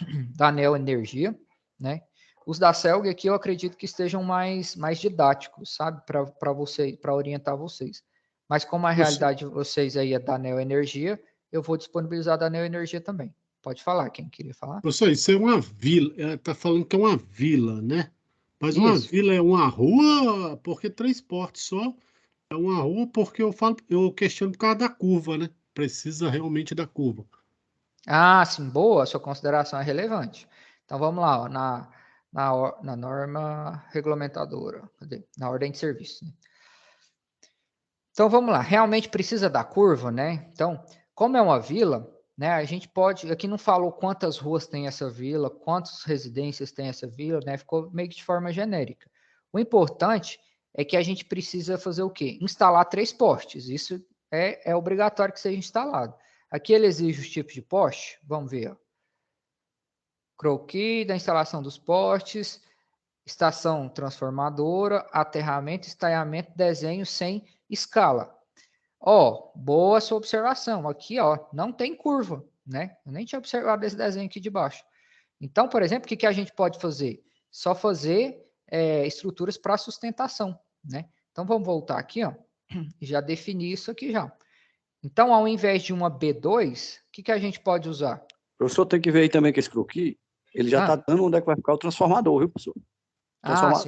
Neo Energia, né? Os da CELG aqui eu acredito que estejam mais didáticos, sabe? Para vocês, para orientar vocês. Mas como a realidade de vocês aí é da Neo Energia, eu vou disponibilizar da Neo Energia também. Pode falar, quem queria falar? Professor, isso é uma vila, está falando que é uma vila, né? Mas uma vila é uma rua, porque 3 portes só. É uma rua porque eu questiono por causa da curva, né? Precisa realmente da curva. Ah, sim, boa, a sua consideração é relevante. Então vamos lá, ó, na norma regulamentadora, cadê? Na ordem de serviço, né? Então vamos lá, realmente precisa da curva, né? Então, como é uma vila, né? A gente pode, aqui não falou quantas ruas tem essa vila, quantas residências tem essa vila, né? Ficou meio que de forma genérica. O importante é que a gente precisa fazer o quê? Instalar 3 postes. Isso é obrigatório que seja instalado. Aqui ele exige os tipos de poste. Vamos ver. Ó. Croquis da instalação dos postes, estação transformadora, aterramento, estaiamento, desenho sem escala. Ó, boa sua observação. Aqui, ó, não tem curva, né? Eu nem tinha observado esse desenho aqui de baixo. Então, por exemplo, o que a gente pode fazer? Só fazer estruturas para sustentação, né? Então, vamos voltar aqui, ó, e já definir isso aqui já. Então, ao invés de uma B2, o que a gente pode usar? O professor tem que ver aí também que esse croquis, ele já está dando onde é que vai ficar o transformador, viu, professor?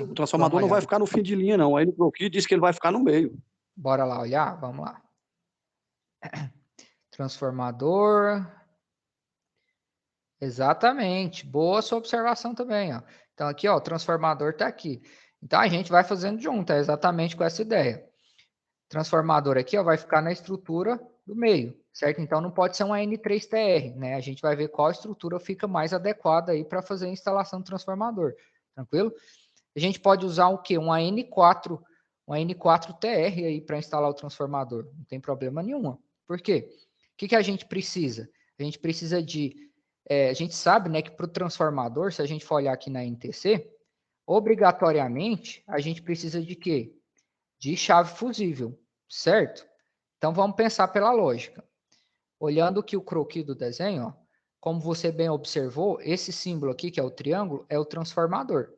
O transformador não vai ficar no fim de linha, não. Aí no croquis diz que ele vai ficar no meio. Bora lá olhar? Vamos lá. Transformador. Exatamente. Boa sua observação também, ó. Então, aqui, ó, o transformador está aqui. Então, a gente vai fazendo junto, exatamente com essa ideia. Transformador aqui, ó, vai ficar na estrutura do meio, certo? Então, não pode ser uma N3TR, né? A gente vai ver qual estrutura fica mais adequada aí para fazer a instalação do transformador, tranquilo? A gente pode usar o quê? Uma N4TR aí para instalar o transformador, não tem problema nenhum. Por quê? O que a gente precisa? A gente precisa a gente sabe, né, que para o transformador, se a gente for olhar aqui na NTC, obrigatoriamente, a gente precisa de quê? De chave fusível, certo? Então, vamos pensar pela lógica. Olhando aqui o croquis do desenho, ó, como você bem observou, esse símbolo aqui, que é o triângulo, é o transformador.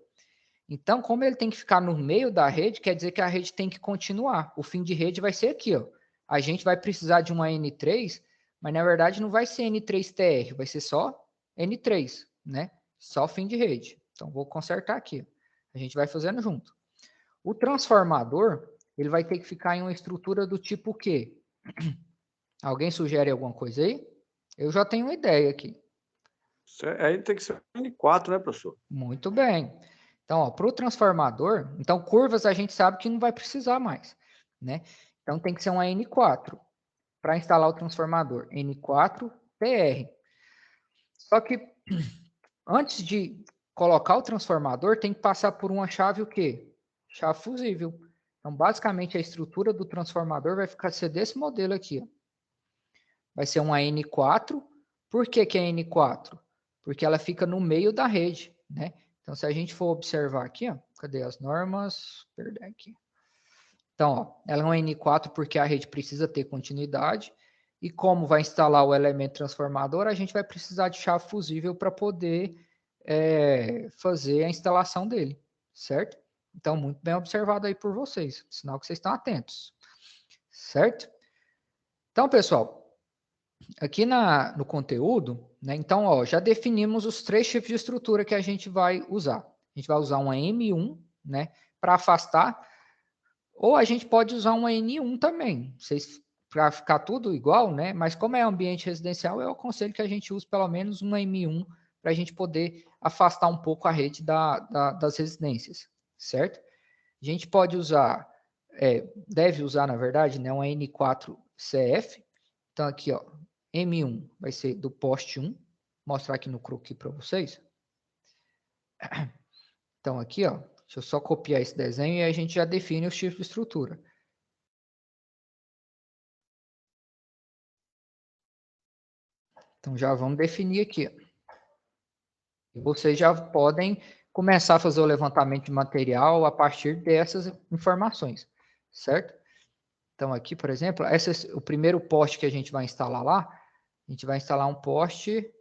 Então, como ele tem que ficar no meio da rede, quer dizer que a rede tem que continuar. O fim de rede vai ser aqui, ó. A gente vai precisar de uma N3, mas na verdade não vai ser N3TR, vai ser só N3, né? Só fim de rede. Então, vou consertar aqui. A gente vai fazendo junto. O transformador, ele vai ter que ficar em uma estrutura do tipo o quê? Alguém sugere alguma coisa aí? Eu já tenho uma ideia aqui. Aí tem que ser N4, né, professor? Muito bem. Então, para o transformador, então curvas a gente sabe que não vai precisar mais, né? Então, tem que ser uma N4 para instalar o transformador. N4TR. Só que antes de colocar o transformador, tem que passar por uma chave o quê? Chave fusível. Então, basicamente, a estrutura do transformador vai ser desse modelo aqui. Ó. Vai ser uma N4. Por que é N4? porque ela fica no meio da rede, né? Então, se a gente for observar aqui, ó, cadê as normas? Perdão aqui. Então, ó, ela é um N4 porque a rede precisa ter continuidade, e como vai instalar o elemento transformador, a gente vai precisar de chave fusível para poder fazer a instalação dele, certo? Então, muito bem observado aí por vocês, sinal que vocês estão atentos, certo? Então, pessoal, aqui no conteúdo, né, então, ó, já definimos os 3 tipos de estrutura que a gente vai usar. A gente vai usar uma M1, né, para afastar, ou a gente pode usar uma N1 também, para ficar tudo igual, né? Mas como é ambiente residencial, eu aconselho que a gente use pelo menos uma M1 para a gente poder afastar um pouco a rede das residências, certo? A gente pode usar, deve usar, na verdade, né, uma N4CF. Então, aqui, ó, M1 vai ser do poste 1. Vou mostrar aqui no croquis para vocês. Então, aqui, ó, deixa eu só copiar esse desenho e a gente já define os tipos de estrutura. Então, já vamos definir aqui. E vocês já podem começar a fazer o levantamento de material a partir dessas informações, certo? Então, aqui, por exemplo, o primeiro poste que a gente vai instalar lá, a gente vai instalar um poste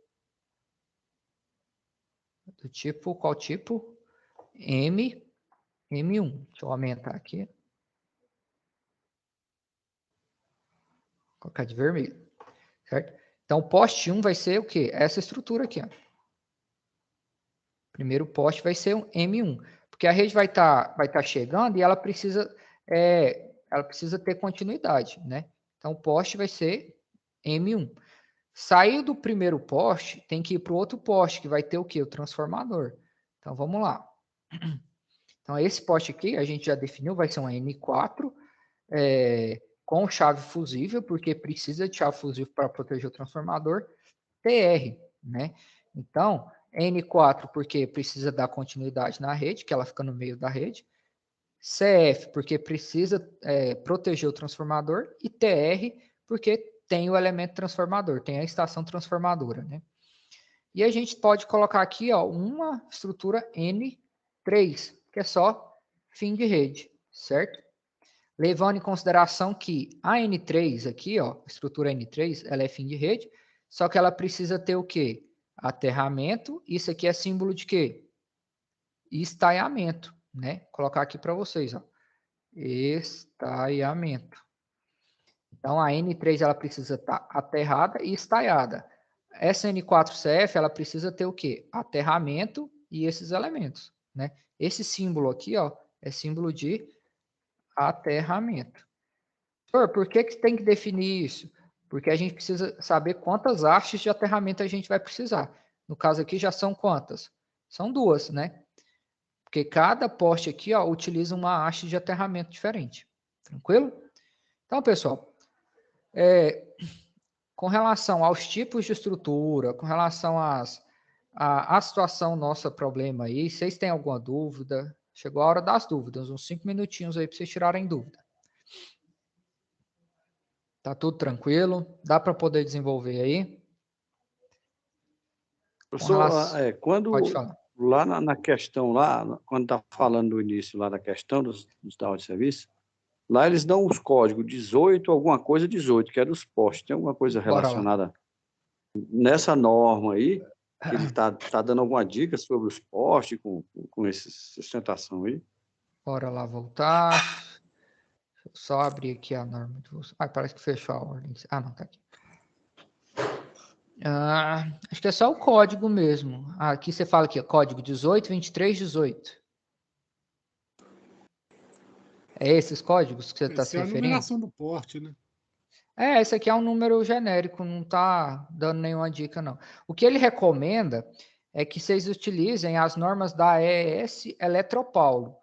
do tipo, qual tipo? M1. Deixa eu aumentar aqui. Vou colocar de vermelho, certo? Então, o poste 1 vai ser o quê? Essa estrutura aqui, ó. O primeiro poste vai ser um M1, porque a rede vai tá chegando e ela precisa ter continuidade, né? Então, o poste vai ser M1. Saiu do primeiro poste, tem que ir para o outro poste, que vai ter o quê? O transformador. Então, vamos lá. Então, esse poste aqui, a gente já definiu, vai ser um N4, com chave fusível, porque precisa de chave fusível para proteger o transformador, TR, né? Então, N4 porque precisa dar continuidade na rede, que ela fica no meio da rede, CF porque precisa proteger o transformador, e TR porque tem o elemento transformador, tem a estação transformadora, né? E a gente pode colocar aqui, ó, uma estrutura N3, que é só fim de rede, certo? Levando em consideração que a N3 aqui, ó, a estrutura N3, ela é fim de rede, só que ela precisa ter o quê? Aterramento. Isso aqui é símbolo de quê? Estaiamento, né? Vou colocar aqui para vocês, ó. Estaiamento. Então, a N3 ela precisa estar aterrada e estaiada. Essa N4CF ela precisa ter o quê? Aterramento e esses elementos, né? Esse símbolo aqui, ó, é símbolo de aterramento. Por que tem que definir isso? Porque a gente precisa saber quantas hastes de aterramento a gente vai precisar. No caso aqui já são quantas? São 2, né? Porque cada poste aqui, ó, utiliza uma haste de aterramento diferente. Tranquilo? Então, pessoal, com relação aos tipos de estrutura, com relação à situação nossa problema aí, vocês têm alguma dúvida? Chegou a hora das dúvidas, uns 5 minutinhos aí para vocês tirarem dúvida. Tá tudo tranquilo? Dá para poder desenvolver aí? Professor, Pode falar. Lá na questão, lá, quando está falando no início lá da questão dos dados de serviço, lá eles dão os códigos 18, alguma coisa 18, que é dos postes. Tem alguma coisa relacionada nessa norma aí, que ele está dando alguma dica sobre os postes com essa sustentação aí? Bora lá voltar. Deixa eu só abrir aqui a norma de vocês. Parece que fechou a ordem. Não, tá aqui. Acho que é só o código mesmo. Aqui você fala aqui, código 18, 23, 18. É esses códigos que você está se referindo? É a numeração do porte, né? Esse aqui é um número genérico, não está dando nenhuma dica, não. O que ele recomenda é que vocês utilizem as normas da ES Eletropaulo.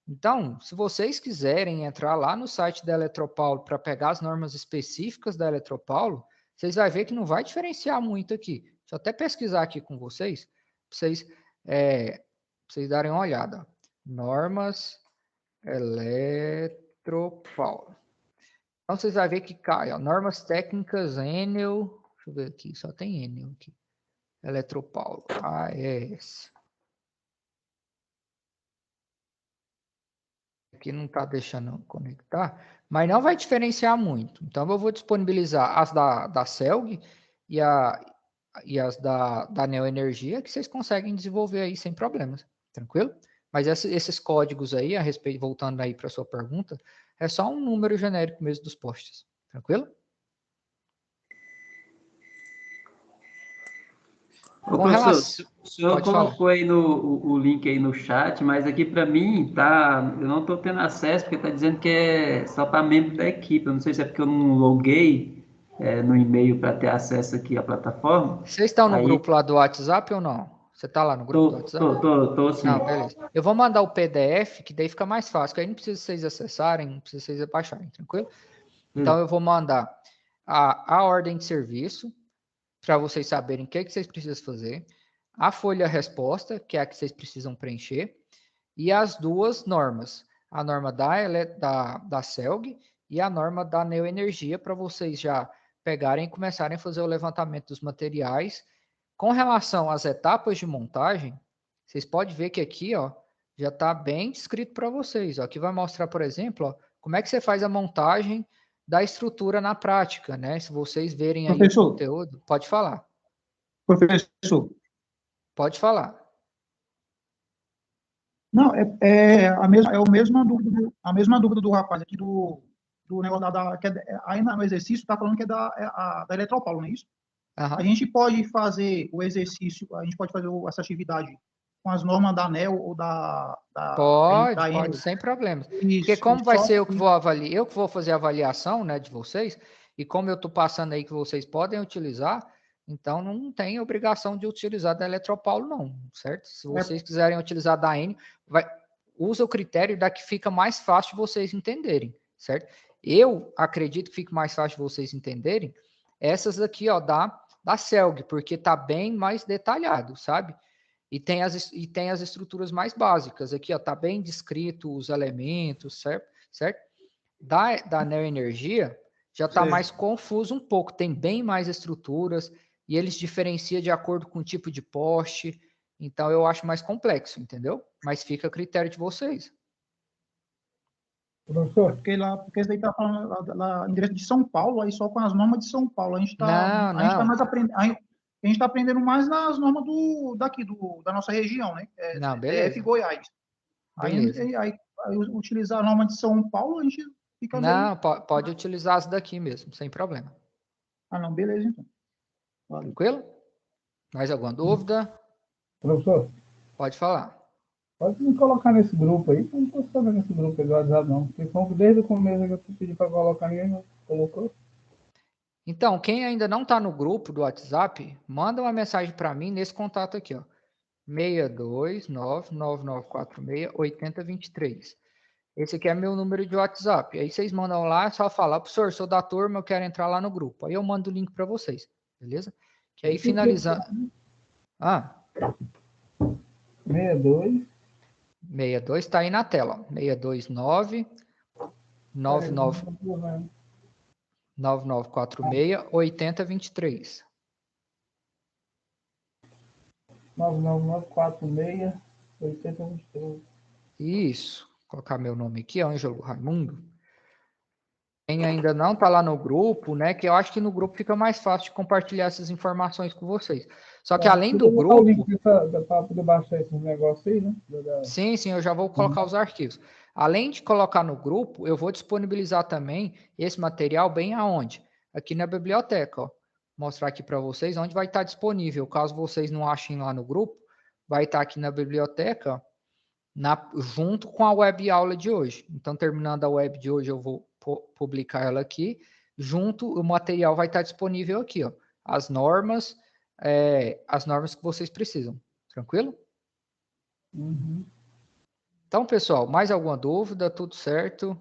Então, se vocês quiserem entrar lá no site da Eletropaulo para pegar as normas específicas da Eletropaulo, vocês vão ver que não vai diferenciar muito aqui. Deixa eu até pesquisar aqui com vocês, para vocês darem uma olhada. Normas Eletropaulo. Então, vocês vão ver que cai, ó, normas técnicas Enel, deixa eu ver aqui, só tem Enel aqui. Eletropaulo, AES. Aqui não está deixando conectar, mas não vai diferenciar muito. Então, eu vou disponibilizar as da Celg e as da Neoenergia, que vocês conseguem desenvolver aí sem problemas, tranquilo? Mas esses códigos aí, a respeito, voltando aí para a sua pergunta, é só um número genérico mesmo dos postes, tranquilo? Ô, professor, o senhor colocou aí o link aí no chat, mas aqui para mim eu não estou tendo acesso, porque está dizendo que é só para membro da equipe. Eu não sei se é porque eu não loguei no e-mail para ter acesso aqui à plataforma. Vocês estão no grupo lá do WhatsApp ou não? Você está lá no grupo do WhatsApp? Tô sim. Não, beleza. Eu vou mandar o PDF, que daí fica mais fácil, que aí não precisa vocês acessarem, não precisa vocês baixarem, tranquilo? Então, eu vou mandar a ordem de serviço, para vocês saberem o que vocês precisam fazer, a folha resposta, que é a que vocês precisam preencher, e as duas normas, a norma da Celg e a norma da Neoenergia, para vocês já pegarem e começarem a fazer o levantamento dos materiais. Com relação às etapas de montagem, vocês podem ver que aqui, ó, já está bem descrito para vocês. Ó. Aqui vai mostrar, por exemplo, ó, como é que você faz a montagem da estrutura na prática, né? Se vocês verem aí o conteúdo, pode falar. Professor. Pode falar. Não, a mesma dúvida do rapaz aqui do negócio aí no exercício está falando que é da Eletropaulo, não é isso? Uhum. A gente pode fazer o exercício, a gente pode fazer essa atividade com as normas da ANEEL ou da Pode, sem problemas. Porque como vai ser eu que vou avaliar, eu que vou fazer a avaliação, né, de vocês, e como eu estou passando aí que vocês podem utilizar, então não tem obrigação de utilizar da Eletropaulo, não, certo? Se vocês quiserem utilizar da Enel, usa o critério da que fica mais fácil de vocês entenderem, certo? Eu acredito que fique mais fácil de vocês entenderem essas aqui, ó, da Celg, porque tá bem mais detalhado, sabe? E tem as estruturas mais básicas. Aqui, ó, tá bem descrito os elementos, certo? Da Neoenergia já está mais confuso um pouco. Tem bem mais estruturas e eles diferenciam de acordo com o tipo de poste. Então, eu acho mais complexo, entendeu? Mas fica a critério de vocês. Professor, porque isso daí está falando lá em direito de São Paulo, aí só com as normas de São Paulo. A gente está mais aprendendo. A gente está aprendendo mais nas normas da nossa região, né? Não, beleza. DF Goiás. Aí, utilizar a norma de São Paulo, a gente fica... Não, pode utilizar as daqui mesmo, sem problema. Ah, não, beleza, então. Valeu. Tranquilo? Mais alguma dúvida? Professor? Pode falar. Pode me colocar nesse grupo aí, eu não posso saber nesse grupo aí do WhatsApp, não. Porque desde o começo que eu pedi para colocar, ninguém não colocou. Então, quem ainda não está no grupo do WhatsApp, manda uma mensagem para mim nesse contato aqui, ó. 62999468023. Esse aqui é meu número de WhatsApp. Aí vocês mandam lá, é só falar, professor, sou da turma, eu quero entrar lá no grupo. Aí eu mando o link para vocês, beleza? Que aí finalizando... 62 está aí na tela, ó. 629-9946-8023. 99946-8023. Isso. Vou colocar meu nome aqui, Ângelo Raimundo. Quem ainda não está lá no grupo, né? Que eu acho que no grupo fica mais fácil de compartilhar essas informações com vocês. Só que além do grupo... Para poder baixar esses negócios aí, né? Sim, eu já vou colocar os arquivos. Além de colocar no grupo, eu vou disponibilizar também esse material bem aonde? Aqui na biblioteca, ó. Mostrar aqui para vocês onde vai estar disponível. Caso vocês não achem lá no grupo, vai estar aqui na biblioteca, ó, junto com a web aula de hoje. Então, terminando a web de hoje, eu vou publicar ela aqui. Junto, o material vai estar disponível aqui, ó. As normas que vocês precisam. Tranquilo? Uhum. Então, pessoal, mais alguma dúvida? Tudo certo?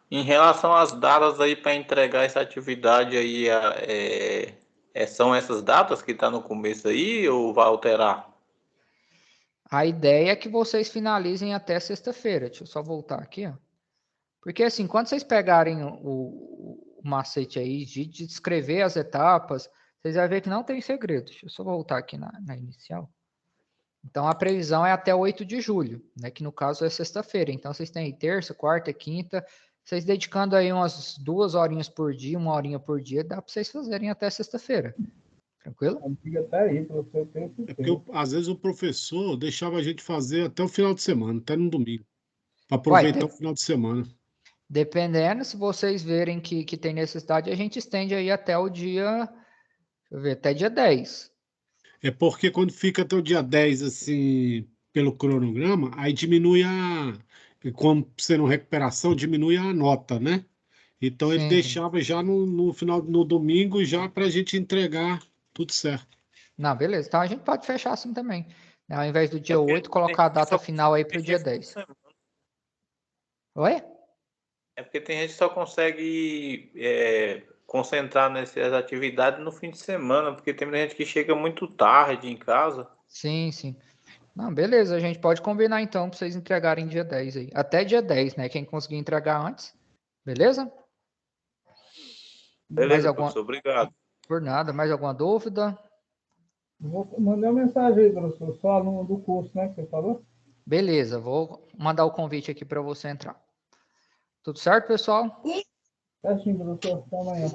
Em relação às datas aí para entregar essa atividade aí, são essas datas que está no começo aí ou vai alterar? A ideia é que vocês finalizem até sexta-feira. Deixa eu só voltar aqui, ó. Porque assim, quando vocês pegarem o macete aí de descrever as etapas. Vocês vão ver que não tem segredo. Deixa eu só voltar aqui na inicial. Então, a previsão é até 8 de julho, né? Que no caso é sexta-feira. Então, vocês têm aí terça, quarta, quinta. Vocês dedicando aí umas 2 horinhas por dia, 1 horinha por dia, dá para vocês fazerem até sexta-feira. Tranquilo? Até aí, professor. É porque às vezes o professor deixava a gente fazer até o final de semana, até no domingo, para aproveitar o final de semana. Dependendo, se vocês verem que tem necessidade, a gente estende aí até o dia, deixa eu ver, até dia 10. É porque quando fica até o dia 10, assim, pelo cronograma, aí diminui como sendo recuperação, diminui a nota, né? Então ele deixava já no final, no domingo, já para a gente entregar tudo certo. Não, beleza. Então a gente pode fechar assim também. Ao invés do dia 8, colocar a data final aí para o dia 10. Oi? É porque tem gente que só consegue concentrar nessas atividades no fim de semana, porque tem gente que chega muito tarde em casa. Sim, sim. Não, beleza, a gente pode combinar então para vocês entregarem dia 10 aí. Até dia 10, né? Quem conseguir entregar antes. Beleza? Beleza, professor, obrigado. Por nada. Mais alguma dúvida? Vou mandar uma mensagem aí, professor. Sou aluno do curso, né, que você falou? Beleza, vou mandar o convite aqui para você entrar. Tudo certo, pessoal? Certinho, professor. Até amanhã.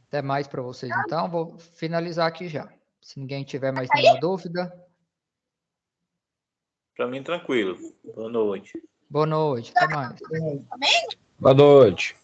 Até mais para vocês, então. Vou finalizar aqui já. Se ninguém tiver mais nenhuma dúvida. Para mim, tranquilo. Boa noite. Boa noite. Até mais. Boa noite.